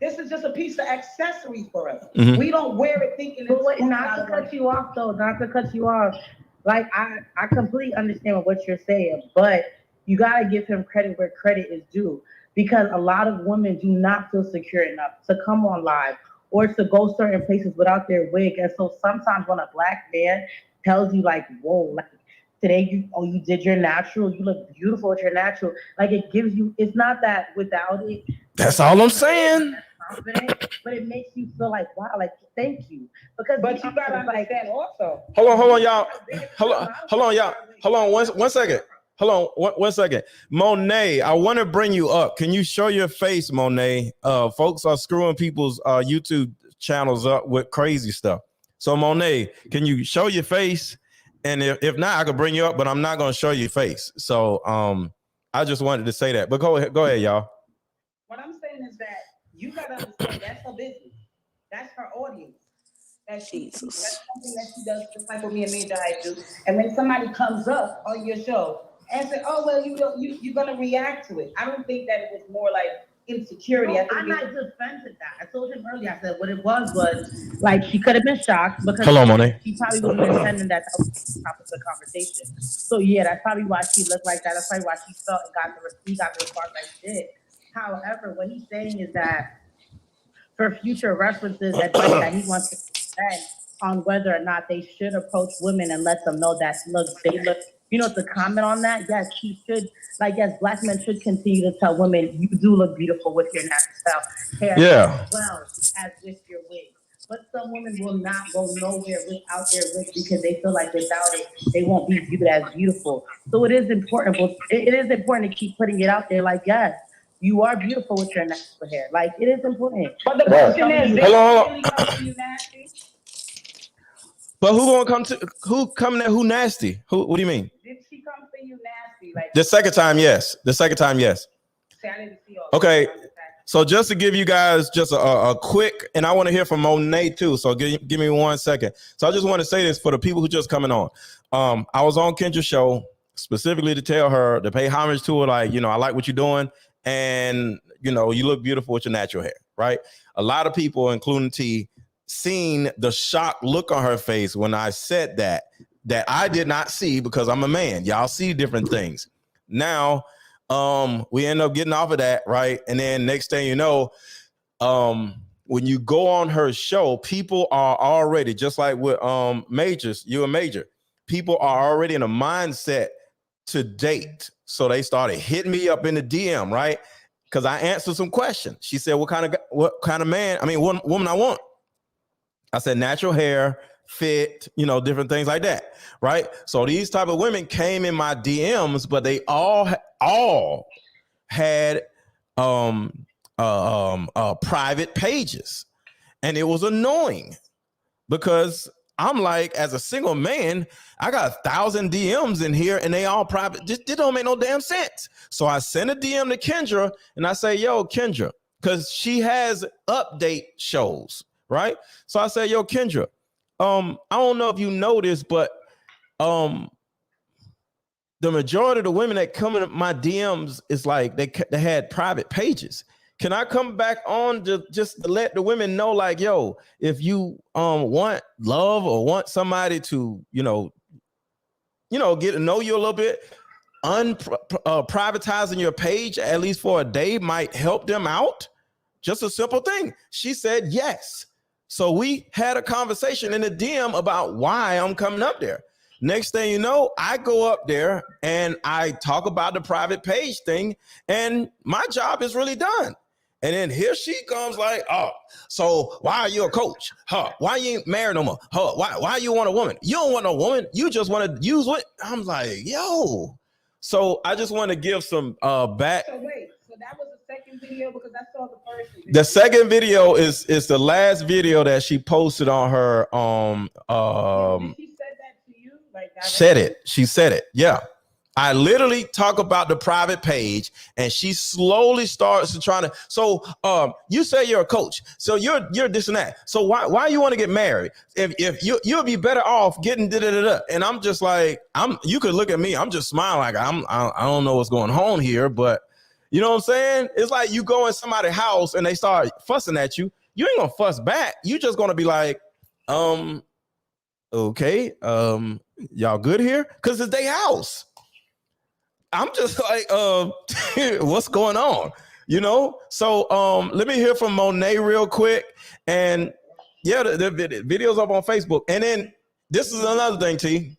This is just a piece of accessory for us. Mm-hmm. We don't wear it thinking it's not to cut you off, though. Not to cut you off. Like I completely understand what you're saying, but you gotta give him credit where credit is due, because a lot of women do not feel secure enough to come on live or to go certain places without their wig. And so sometimes when a black man tells you, like, whoa, like today you did your natural, you look beautiful with your natural, like it gives you, it's not that without it. That's all I'm saying. Confident, but it makes you feel like, wow, like thank you. Because but you gotta understand also. Hold on, y'all. Hold on, y'all. Hold on, one second. Hold on, one second. Monet, I want to bring you up. Can you show your face, Monet? Folks are screwing people's YouTube channels up with crazy stuff. So Monet, can you show your face? And if not, I could bring you up, but I'm not going to show your face. So I just wanted to say that. But go ahead, y'all. What I'm saying is that you got to understand that's her business. That's her audience. That's something that she does, just like what me and Major do. And when somebody comes up on your show and say, "Oh well, you're gonna react to it," I don't think that it was more like insecurity. No, I'm not defending that. I told him earlier. I said what it was like she could have been shocked because she probably wasn't intending that was the topic of the conversation. So yeah, that's probably why she looked like that. That's probably why she felt and got the response like she did. However, what he's saying is that for future references, that he wants to present on whether or not they should approach women and let them know that they look, to comment on that. Yes, he should. Like, yes, black men should continue to tell women, you do look beautiful with your natural hair, as well as with your wig. But some women will not go nowhere without their wig because they feel like without it, they won't be viewed as beautiful. So it is important. It is important to keep putting it out there. Like, yes, you are beautiful with your natural hair. Like, it is important. But the question is, hold on. You nasty? But who coming at who nasty? What do you mean? Did she come for you nasty? Like the second time, yes. See, I didn't see all okay. So just to give you guys just a quick, and I want to hear from Monet too. So give me 1 second. So I just want to say this for the people who just coming on. I was on Kendra's show specifically to tell her to pay homage to her. Like, I like what you're doing. And, you look beautiful with your natural hair, right? A lot of people, including T, seen the shocked look on her face when I said that I did not see because I'm a man. Y'all see different things. Now, we end up getting off of that, right? And then next thing you know, when you go on her show, people are already, just like with Major, people are already in a mindset to date. So they started hitting me up in the DM, right? Because I answered some questions. She said, what kind of man, woman I want? I said, natural hair, fit, different things like that, right? So these type of women came in my DMs, but they all had private pages. And it was annoying because I'm like, as a single man, I got 1,000 DMs in here and they all private. This don't make no damn sense. So I sent a DM to Kendra and I say, yo, Kendra, because she has update shows, right? So I said, yo, Kendra, I don't know if you know this, but the majority of the women that come in my DMs is like they had private pages. Can I come back on just to let the women know, like, yo, if you want love or want somebody to, get to know you a little bit, privatizing your page at least for a day might help them out. Just a simple thing. She said yes. So we had a conversation in the DM about why I'm coming up there. Next thing you know, I go up there and I talk about the private page thing, and my job is really done. And then here she comes like, oh, so why are you a coach? Why you ain't married no more? Why you want a woman? You don't want no woman. You just want to use what? I'm like, yo. So I just want to give some back. So wait, so that was the second video because I saw the first video. The second video is the last video that she posted on her Did she said that to you? She said it. Yeah. I literally talk about the private page, and she slowly starts to try to. So you say you're a coach, so you're this and that. So why you want to get married? If you'll be better off getting da-da-da-da. And I'm just like, you could look at me, I'm just smiling like I don't know what's going on here, but you know what I'm saying? It's like you go in somebody's house and they start fussing at you. You ain't gonna fuss back. You just gonna be like, okay, y'all good here? Because it's their house. I'm just like, what's going on? So let me hear from Monet real quick. And yeah, the video's up on Facebook. And then this is another thing, T,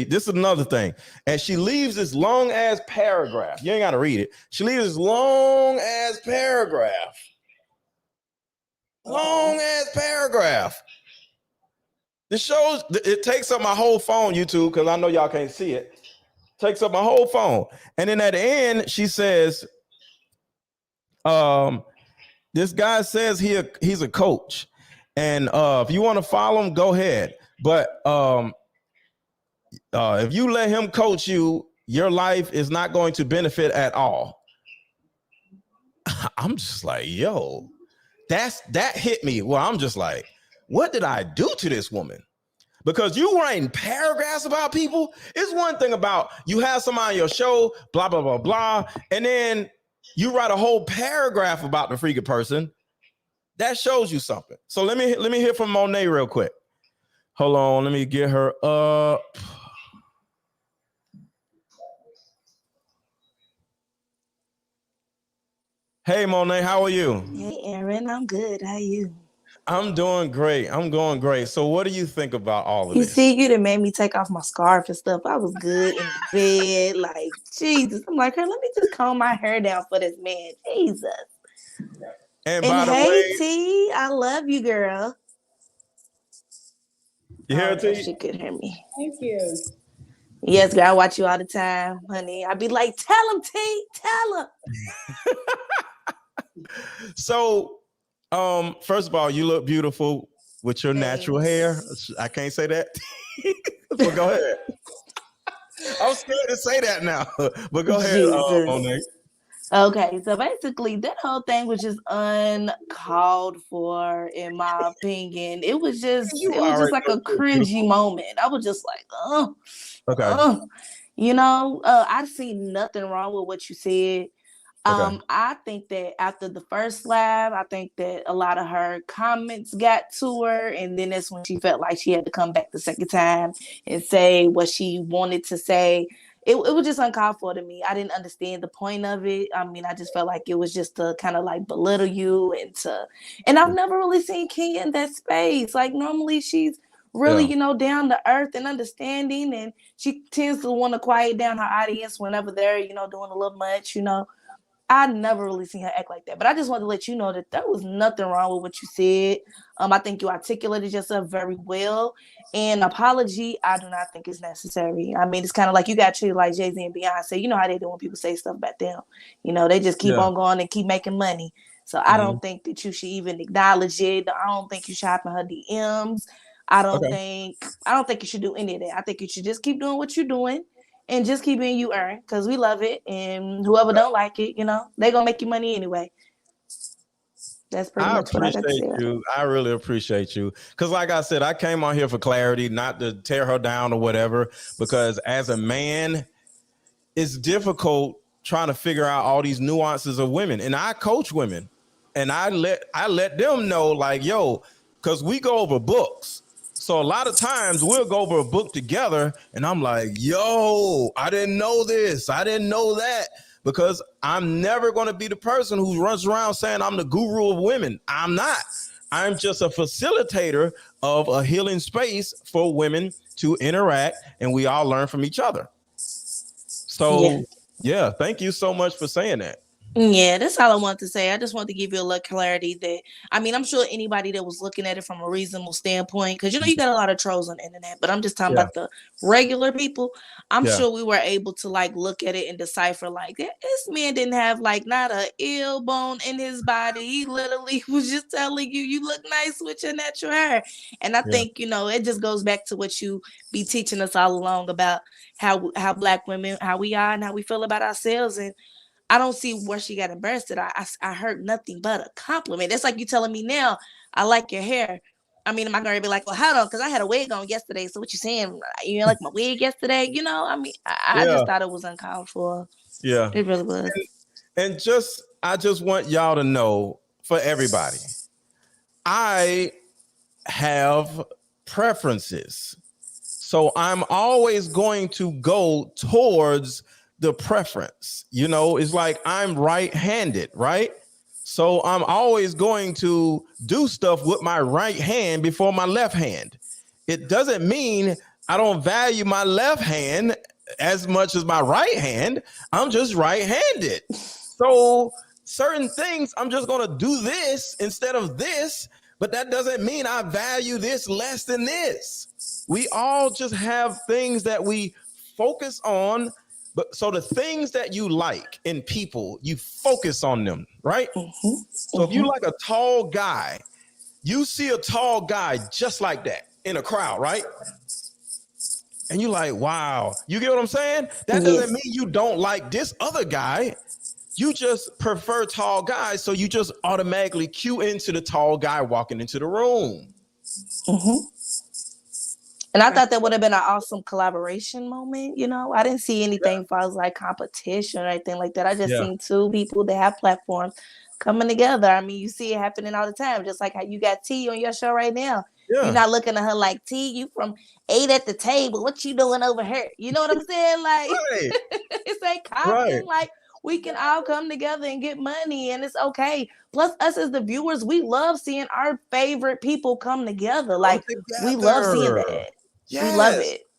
this is another thing. And she leaves this long ass paragraph. You ain't got to read it. She leaves this long ass paragraph. This shows, it takes up my whole phone, YouTube, because I know y'all can't see it. Takes up my whole phone. And then at the end, she says, this guy says he's a coach. And if you want to follow him, go ahead. But if you let him coach you, your life is not going to benefit at all. I'm just like, yo, that hit me. Well, I'm just like, what did I do to this woman? Because you writing paragraphs about people. It's one thing about you have somebody on your show, blah, blah, blah, blah. And then you write a whole paragraph about the freaking person. That shows you something. So let me hear from Monet real quick. Hold on. Let me get her up. Hey, Monet, how are you? Hey, Aaron, I'm good. How are you? I'm doing great. I'm going great. So what do you think about all of this? You see, you done made me take off my scarf and stuff. I was good in bed. Like, Jesus. I'm like, let me just comb my hair down for this man. Jesus. And by the way, T, I love you, girl. You hear T? She could hear me. Thank you. Yes, girl, I watch you all the time, honey. I be like, tell him, T, tell him. So, first of all, you look beautiful with your natural hair. I can't say that. But go ahead. I'm scared to say that now. But go ahead, Monet. Okay, so basically that whole thing was just uncalled for, in my opinion. It was just like a cringy moment. I was just like, I see nothing wrong with what you said. I think that after the first live, I think that a lot of her comments got to her, and then that's when she felt like she had to come back the second time and say what she wanted to say. It was just uncalled for to me. I didn't understand the point of it. I mean, I just felt like it was just to kind of like belittle you and I've never really seen Kenya in that space. Like normally she's really, down to earth and understanding, and she tends to want to quiet down her audience whenever they're, doing a little much, I never really seen her act like that. But I just wanted to let you know that there was nothing wrong with what you said. I think you articulated yourself very well. And apology, I do not think is necessary. I mean, it's kind of like you got treated like Jay-Z and Beyonce. You know how they do when people say stuff about them. They just keep on going and keep making money. So I don't think that you should even acknowledge it. I don't think you should hop in her DMs. I don't think you should do any of that. I think you should just keep doing what you're doing. And just keep being you, Aaron, because we love it. And whoever don't like it, they're going to make you money anyway. That's pretty much what I got to say. I really appreciate you. Because like I said, I came on here for clarity, not to tear her down or whatever. Because as a man, it's difficult trying to figure out all these nuances of women. And I coach women. And I let them know, like, yo, because we go over books. So a lot of times we'll go over a book together. And I'm like, yo, I didn't know this. I didn't know that. Because I'm never going to be the person who runs around saying I'm the guru of women. I'm not. I'm just a facilitator of a healing space for women to interact, and we all learn from each other. So, yeah, thank you so much for saying that. Yeah, that's all I want to say. I just want to give you a little clarity that, I mean, I'm sure anybody that was looking at it from a reasonable standpoint, because, you know, you got a lot of trolls on the internet, but I'm just talking about the regular people. I'm sure we were able to like look at it and decipher like this man didn't have like not a ill bone in his body. He literally was just telling you, you look nice with your natural hair. And I think, you know, it just goes back to what you be teaching us all along about how Black women, how we are and how we feel about ourselves. And I don't see where she got embarrassed at. I heard nothing but a compliment. That's like you telling me now, I like your hair. I mean, am I going to be like, well, hold on, because I had a wig on yesterday. So what you saying? You didn't like my wig yesterday? You know, I mean, I just thought it was uncalled for. Yeah. It really was. And I just want y'all to know, for everybody, I have preferences. So I'm always going to go towards the preference. You know, it's like I'm right-handed, right? So I'm always going to do stuff with my right hand before my left hand. It doesn't mean I don't value my left hand as much as my right hand. I'm just right-handed. So certain things, I'm just going to do this instead of this, but that doesn't mean I value this less than this. We all just have things that we focus on. But so the things that you like in people, you focus on them, right? So if you like a tall guy, you see a tall guy just like that in a crowd, right? And you're like, wow, you get what I'm saying? That doesn't mean you don't like this other guy. You just prefer tall guys. So you just automatically cue into the tall guy walking into the room. And I thought that would have been an awesome collaboration moment. You know, I didn't see anything far as like competition or anything like that. I just seen two people that have platforms coming together. I mean, you see it happening all the time, just like how you got T on your show right now. You're not looking at her like, T, you from 8 at the table. What you doing over here? You know what I'm saying? Like, it's like common, like we can all come together and get money and it's okay. Plus us as the viewers, we love seeing our favorite people come together. Like we love seeing that. Yes. We love it.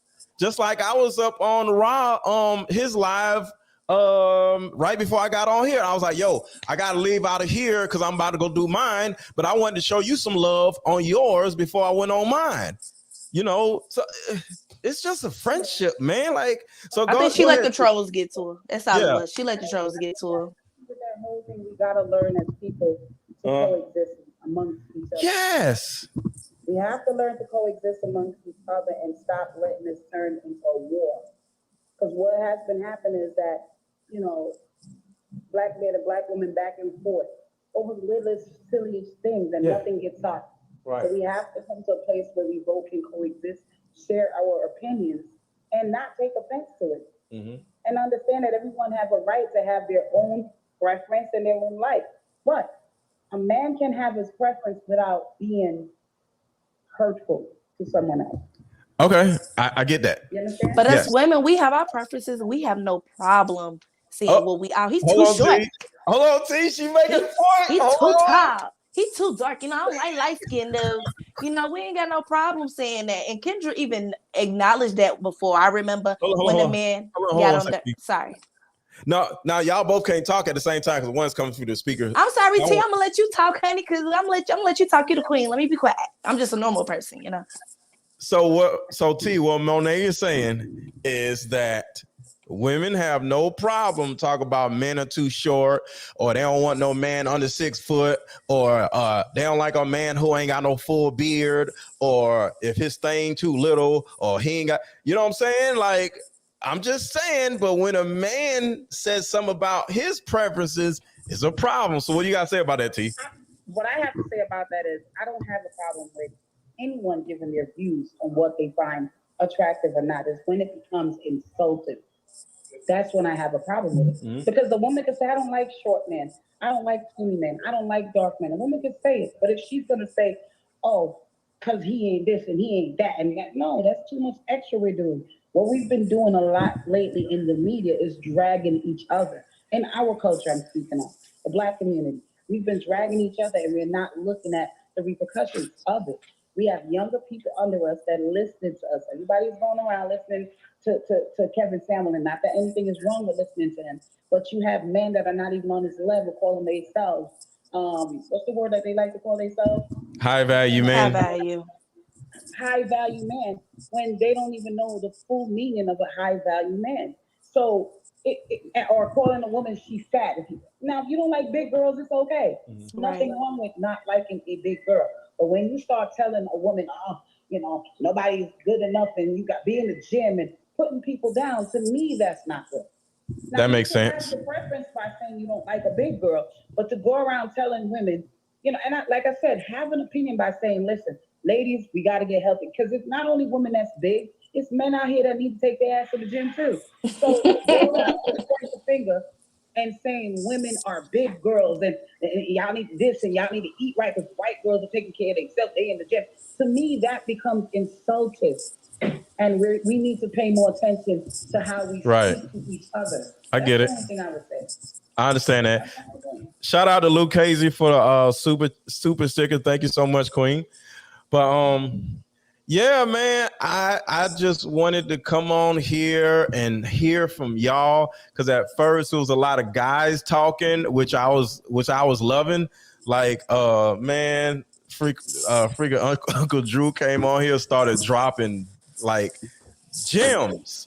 Just like I was up on Raw, his live right before I got on here. I was like, yo, I gotta leave out of here because I'm about to go do mine. But I wanted to show you some love on yours before I went on mine. You know, so it's just a friendship, man. Like, so I think she let the trolls get to her. That's all it was. She let the trolls get to her. With that whole thing, we gotta learn as people to coexist amongst each other. Yes. We have to learn to coexist amongst each other and stop letting this turn into a war. Because what has been happening is that, you know, Black man and Black woman back and forth over littlest, silliest things and nothing gets solved. Right. So we have to come to a place where we both can coexist, share our opinions, and not take offense to it. And understand that everyone has a right to have their own preference and their own life. But a man can have his preference without being hurtful to someone else. Okay, I get that. You understand? But as women, we have our preferences and we have no problem seeing what we are. He's too short. Hold on, T. She making a point. He's too tall. He's too dark. You know, I don't like light-skinned dudes. You know, we ain't got no problem saying that. And Kendra even acknowledged that before. I remember when the man got on there. Sorry. No, now y'all both can't talk at the same time because one's coming through the speaker. I'm sorry, T. I'm gonna let you talk, honey, because I'm gonna let you talk. You the queen. Let me be quiet. I'm just a normal person, you know. So T, what Monet is saying is that women have no problem talking about men are too short, or they don't want no man under 6 foot, or they don't like a man who ain't got no full beard, or if his thing too little, or he ain't got, you know what I'm saying? Like, I'm just saying, but when a man says something about his preferences, it's a problem. So what do you got to say about that, T? what I have to say about that is I don't have a problem with anyone giving their views on what they find attractive or not. It's when it becomes insulting. That's when I have a problem with it. Mm-hmm. Because the woman can say, I don't like short men. I don't like skinny men. I don't like dark men. A woman can say it. But if she's going to say, oh, because he ain't this and he ain't that and that, no, that's too much extra we're doing. What we've been doing a lot lately in the media is dragging each other. In our culture, I'm speaking of, the Black community. We've been dragging each other and we're not looking at the repercussions of it. We have younger people under us that listen to us. Everybody's going around listening to Kevin Samuel, and not that anything is wrong with listening to him, but you have men that are not even on his level calling themselves, what's the word that they like to call themselves? High value man. High value man, when they don't even know the full meaning of a high value man. So, or calling a woman she's fat. Now, if you don't like big girls, it's okay. Mm-hmm. Nothing wrong with not liking a big girl. But when you start telling a woman, oh, you know, nobody's good enough and you got to be in the gym and putting people down, to me, that's not good. Now, that makes sense. You have the preference by saying you don't like a big girl, but to go around telling women, you know, and like I said, have an opinion by saying, listen, ladies, we got to get healthy. Because it's not only women that's big, it's men out here that need to take their ass to the gym too. So go around and point the finger and saying women are big girls and y'all need this and y'all need to eat right because white girls are taking care of themselves, they in the gym. To me, that becomes insulting. And we need to pay more attention to how we speak to each other. I get it. That's the only thing I would say. I understand that. Shout out to Luke Casey for the super sticker. Thank you so much, Queen. But yeah, man, I just wanted to come on here and hear from y'all because at first it was a lot of guys talking, which I was loving. Like, man, freaking Uncle Drew came on here, started dropping like gems,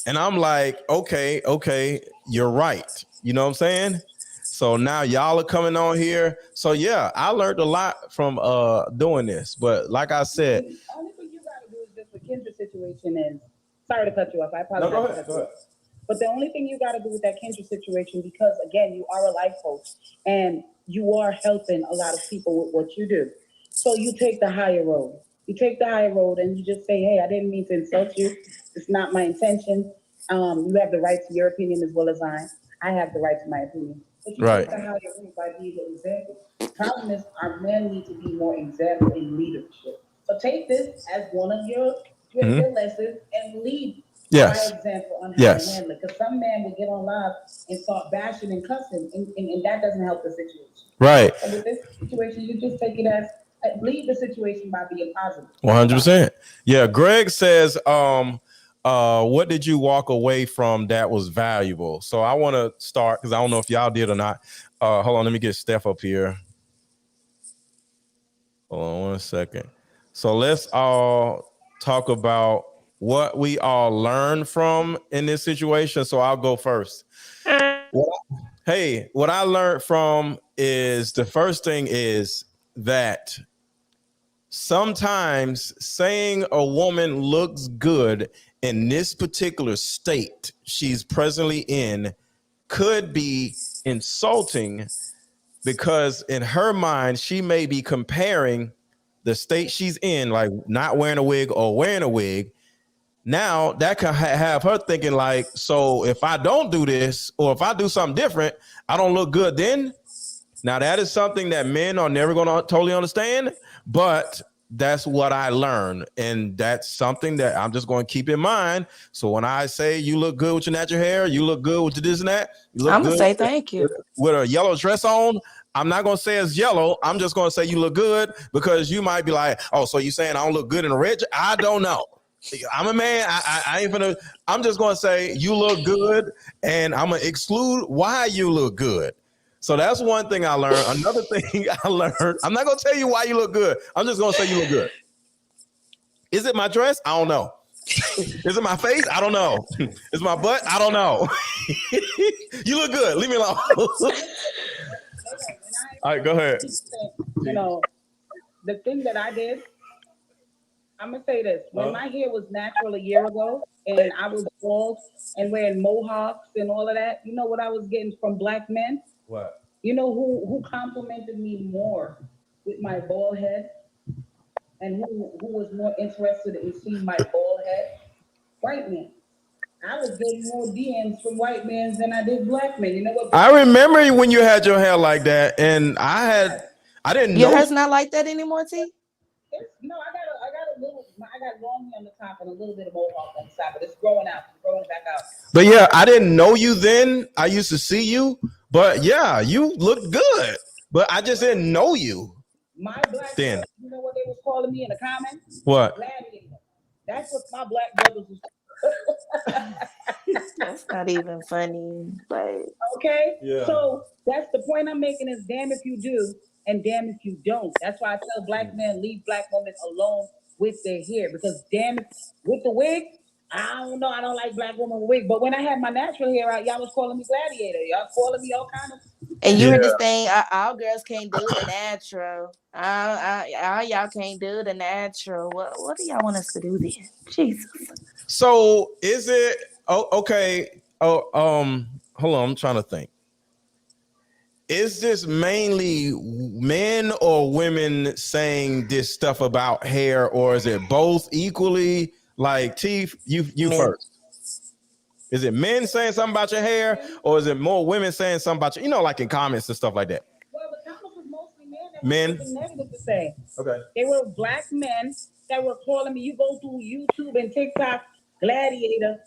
and I'm like, okay, you're right. You know what I'm saying? So now y'all are coming on here. So yeah, I learned a lot from doing this. But like I said, the only thing you gotta do is just the Kendra situation is, sorry to cut you off. I apologize. No, go ahead. But the only thing you gotta do with that Kendra situation, because again, you are a life coach and you are helping a lot of people with what you do. So you take the higher road. You take the higher road and you just say, hey, I didn't mean to insult you. It's not my intention. You have the right to your opinion as well as I have the right to my opinion. But you take the higher road by being an example. The problem is our men need to be more example in leadership. So take this as one of your lessons and lead by example on how to handle it. Because some men will get on live and start bashing and cussing, and that doesn't help the situation. Right. So with this situation, you just take it as lead the situation by being positive. 100%. Yeah. Greg says, what did you walk away from that was valuable? So I want to start because I don't know if y'all did or not. Hold on, let me get Steph up here. Hold on 1 second. So let's all talk about what we all learned from in this situation. So I'll go first. What I learned from is the first thing is that sometimes saying a woman looks good in this particular state she's presently in could be insulting because in her mind, she may be comparing the state she's in, like not wearing a wig or wearing a wig. Now that can have her thinking like, so if I don't do this or if I do something different, I don't look good then. Now that is something that men are never going to totally understand, but that's what I learned. And that's something that I'm just going to keep in mind. So when I say you look good with your natural hair, you look good with this and that, you look I'm going to say thank you. With a yellow dress on, I'm not going to say it's yellow. I'm just going to say you look good because you might be like, oh, so you saying I don't look good in a red? I don't know. I'm a man. I ain't gonna. I'm just gonna say you look good, and I'm gonna exclude why you look good. So that's one thing I learned. Another thing I learned. I'm not gonna tell you why you look good. I'm just gonna say you look good. Is it my dress? I don't know. Is it my face? I don't know. Is my butt? I don't know. You look good. Leave me alone. All right, go ahead. You know, the thing that I did. I'm gonna say this: when my hair was natural a year ago, and I was bald and wearing mohawks and all of that, you know what I was getting from black men? What? You know who complimented me more with my bald head, and who was more interested in seeing my bald head? White men. I was getting more DMs from white men than I did black men. You know what? I remember when you had your hair like that, and I didn't know. Your hair's not like that anymore, T? No, I got long hair on the top and a little bit of mohawk on the side, but it's growing out. It's growing back out. But yeah, I didn't know you then. I used to see you, but yeah, you looked good. But I just didn't know you. My black then. brothers, you know what they was calling me in the comments? What? Gladiator. That's what my black brothers was. That's not even funny, but okay. Yeah. So that's the point I'm making is damn if you do and damn if you don't. That's why I tell black men leave black women alone with their hair, because damn it, with the wig, I don't know. I don't like black women with wig. But when I had my natural hair out, y'all was calling me gladiator. Y'all calling me all kind of. And you heard this thing, our girls can't do the natural. Y'all can't do the natural. What do y'all want us to do then? Jesus. So is it okay? Hold on, I'm trying to think. Is this mainly men or women saying this stuff about hair, or is it both equally? Like, Teeth, you men. First. Is it men saying something about your hair, or is it more women saying something about you? You know, like in comments and stuff like that. Well, the comments was mostly men. That negative to say. Okay. They were black men that were calling me. You go through YouTube and TikTok, gladiator.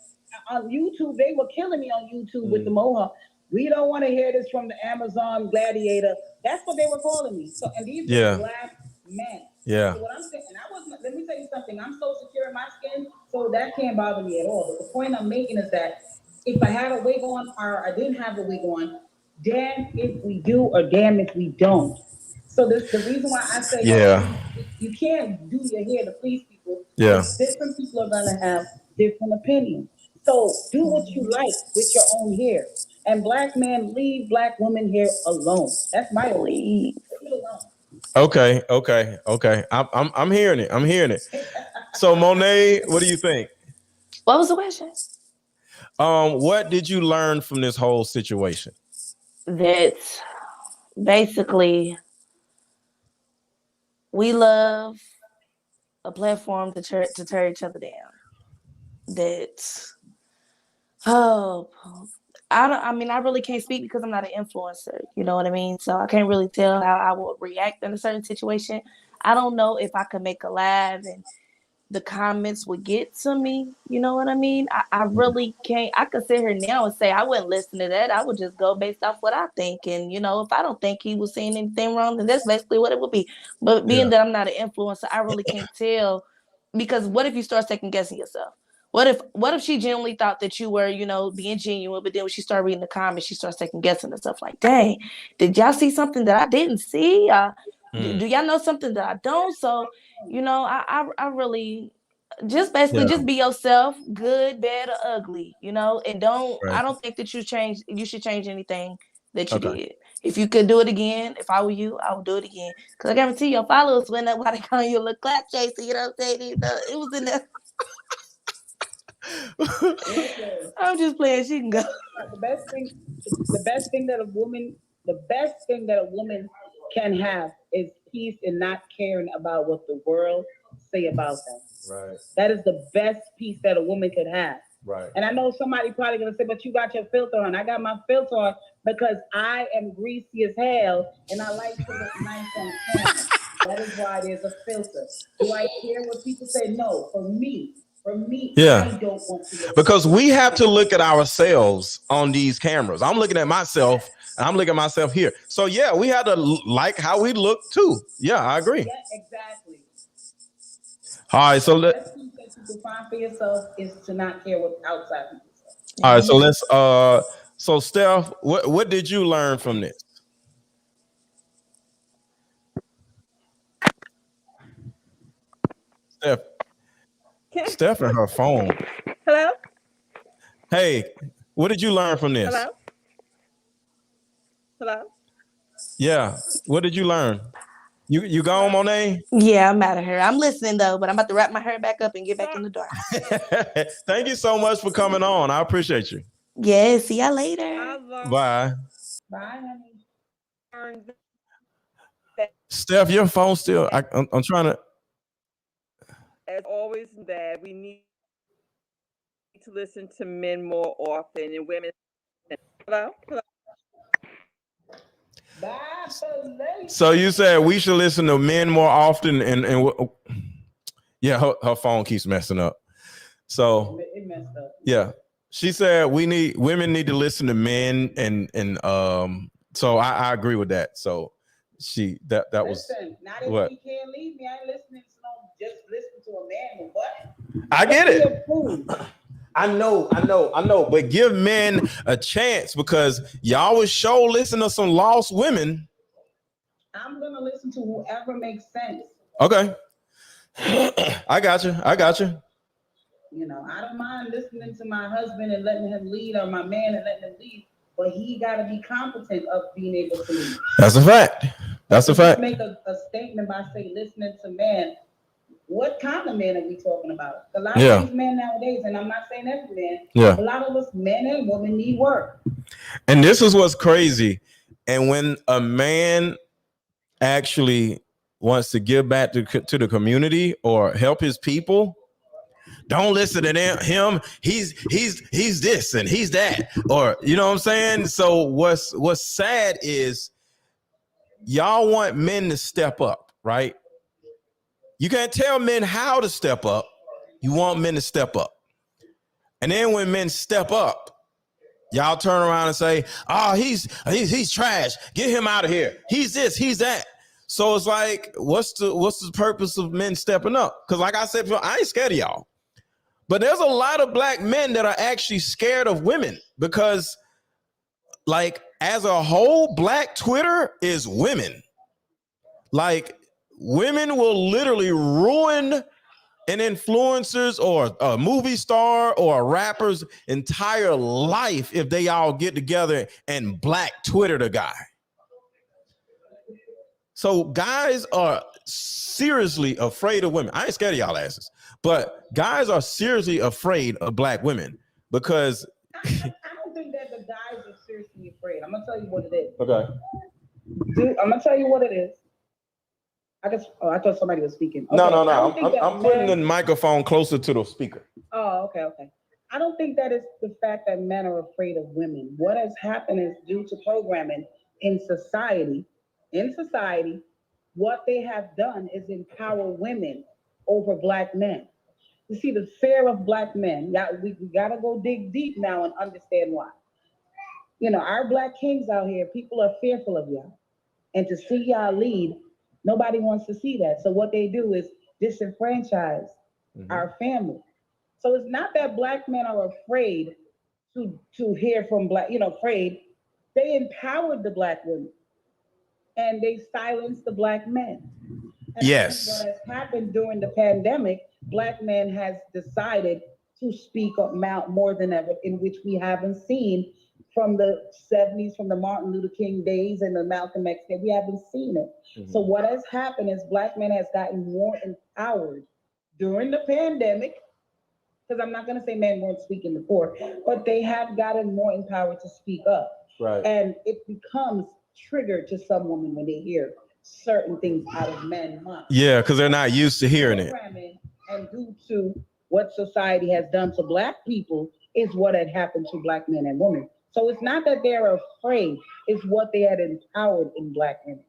On YouTube, they were killing me on YouTube with the mohawk. We don't want to hear this from the Amazon gladiator. That's what they were calling me. So, and these were black men. Yeah. So what I'm saying, and I wasn't. Let me tell you something. I'm so secure in my skin, so that can't bother me at all. But the point I'm making is that if I had a wig on or I didn't have a wig on, damn if we do or damn if we don't. So this the reason why I say you can't do your hair to please people. Yeah. Different people are gonna have different opinions. So do what you like with your own hair. And black men, leave black women hair alone. That's my opinion. Leave it alone. Okay. I'm hearing it. I'm hearing it. So Monet, what do you think? What was the question? What did you learn from this whole situation? That basically we love a platform to tear each other down. That I really can't speak because I'm not an influencer, you know what I mean? So I can't really tell how I would react in a certain situation. I don't know if I could make a live and the comments would get to me, you know what I mean? I really can't. I could sit here now and say I wouldn't listen to that. I would just go based off what I think. And, you know, if I don't think he was saying anything wrong, then that's basically what it would be. But being that I'm not an influencer, I really can't tell, because what if you start second guessing yourself? What if she genuinely thought that you were, you know, being genuine, but then when she started reading the comments, she starts second guessing and stuff like, dang, did y'all see something that I didn't see? Do y'all know something that I don't? So, you know, I really just basically just be yourself, good, bad, or ugly, you know, and I don't think that you should change anything that you did. If you could do it again, if I were you, I would do it again. Because I guarantee your followers went up while they calling you a little clap chaser, you know what I'm saying? It was in there. I'm just playing. She can go. The best thing that a woman can have is peace and not caring about what the world say about them. Right. That is the best peace that a woman could have. Right. And I know somebody probably gonna say, but you got your filter on. I got my filter on because I am greasy as hell and I like to look nice on camera. That is why there's a filter. Do I care what people say? No. For me, I don't want to. Because we have to look at ourselves on these cameras. I'm looking at myself, and I'm looking at myself here. So yeah, we have to like how we look too. Yeah, I agree. Yeah, exactly. All right, so the best thing that you can find for yourself is to not care what outside people say. All right, so let's. So Steph, what did you learn from this? Steph and her phone. Hello? Hey, what did you learn from this? Hello? Yeah, what did you learn? You gone, Monet? Yeah, I'm out of here. I'm listening though, but I'm about to wrap my hair back up and get back in the door. Thank you so much for coming on. I appreciate you. Yeah, see y'all later. Bye. Bye, honey. Steph, your phone still. I'm trying to. As always, that we need to listen to men more often and women. Hello? So you said we should listen to men more often, and yeah, her phone keeps messing up. So It messed up. Yeah, she said women need to listen to men, and so I agree with that. So that was now that what he can't leave me, I ain't listening to no just listen to a man. What? I get it. I know, but give men a chance because y'all was sure listen to some lost women. I'm gonna listen to whoever makes sense. Okay, I got you. You know, I don't mind listening to my husband and letting him lead, or my man and letting him lead, but he got to be competent of being able to lead. That's a fact. That's a fact. Make a statement by saying listening to man. What kind of man are we talking about? A lot of these men nowadays, and I'm not saying every man, a lot of us men and women need work. And this is what's crazy. And when a man actually wants to give back to the community or help his people, don't listen to him. He's this and he's that, or you know what I'm saying? So what's sad is y'all want men to step up, right? You can't tell men how to step up. You want men to step up. And then when men step up, y'all turn around and say, "Oh, he's trash. Get him out of here. He's this, he's that." So it's like, what's the purpose of men stepping up? Because like I said, I ain't scared of y'all. But there's a lot of black men that are actually scared of women because, like, as a whole, black Twitter is women. Like, women will literally ruin an influencer's or a movie star or a rapper's entire life if they all get together and black Twitter the guy. So guys are seriously afraid of women. I ain't scared of y'all asses, but guys are seriously afraid of black women because I don't think that the guys are seriously afraid. I'm gonna tell you what it is. Okay. Dude, I'm gonna tell you what it is. I thought somebody was speaking. Okay. No. I'm putting the microphone closer to the speaker. Oh, okay. I don't think that it's the fact that men are afraid of women. What has happened is due to programming in society. What they have done is empower women over black men. You see, the fear of black men. We gotta go dig deep now and understand why. You know, our black kings out here, people are fearful of y'all. And to see y'all lead, nobody wants to see that. So what they do is disenfranchise our family. So it's not that black men are afraid to hear from afraid. They empowered the black women and they silenced the black men. And yes. What has happened during the pandemic, black men has decided to speak up more than ever, in which we haven't seen from the 70s, from the Martin Luther King days and the Malcolm X days. We haven't seen it. So what has happened is black men has gotten more empowered during the pandemic, because I'm not going to say men weren't speaking before, but they have gotten more empowered to speak up. Right. And it becomes triggered to some women when they hear certain things out of men's mouths. Yeah, because they're not used to hearing it. And due to what society has done to black people is what had happened to black men and women. So it's not that they're afraid, it's what they had empowered in black women.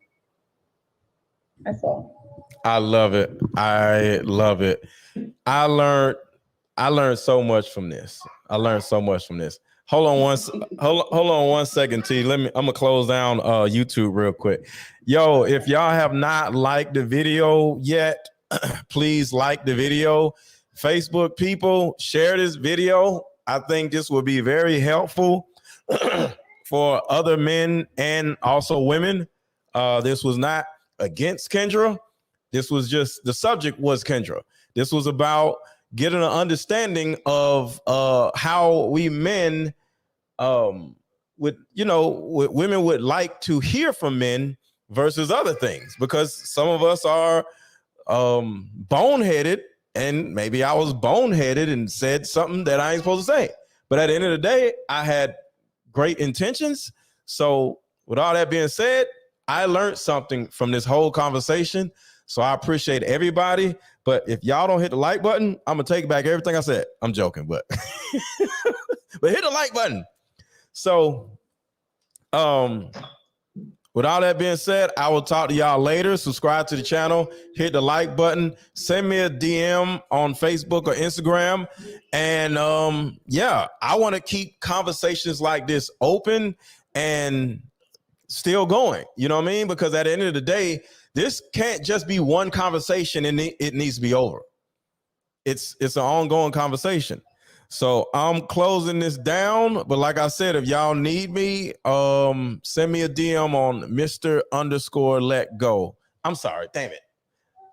That's all. I love it. I learned so much from this. Hold on one second, T. I'm gonna close down YouTube real quick. Yo, if y'all have not liked the video yet, please like the video. Facebook people, share this video. I think this will be very helpful for other men and also women. This was not against Kendra. This was just, the subject was Kendra. This was about getting an understanding of how we men women would like to hear from men versus other things, because some of us are boneheaded, and maybe I was boneheaded and said something that I ain't supposed to say. But at the end of the day, I had great intentions. So with all that being said, I learned something from this whole conversation. So I appreciate everybody. But if y'all don't hit the like button, I'm gonna take back everything I said. I'm joking, but but hit the like button. So with all that being said, I will talk to y'all later. Subscribe to the channel, hit the like button, send me a DM on Facebook or Instagram. And yeah, I want to keep conversations like this open and still going. You know what I mean? Because at the end of the day, this can't just be one conversation and it needs to be over. It's an ongoing conversation. So I'm closing this down. But like I said, if y'all need me, send me a DM on Mr_Let_Go. I'm sorry, damn it.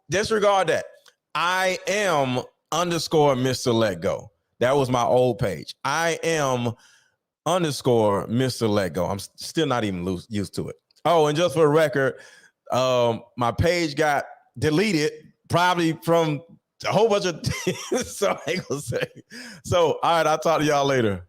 Disregard that. I am _Mr. Let Go. That was my old page. I am _Mr. Let Go. I'm still not even used to it. Oh, and just for the record, my page got deleted probably from a whole bunch of things. So I ain't gonna say. So, all right, I'll talk to y'all later.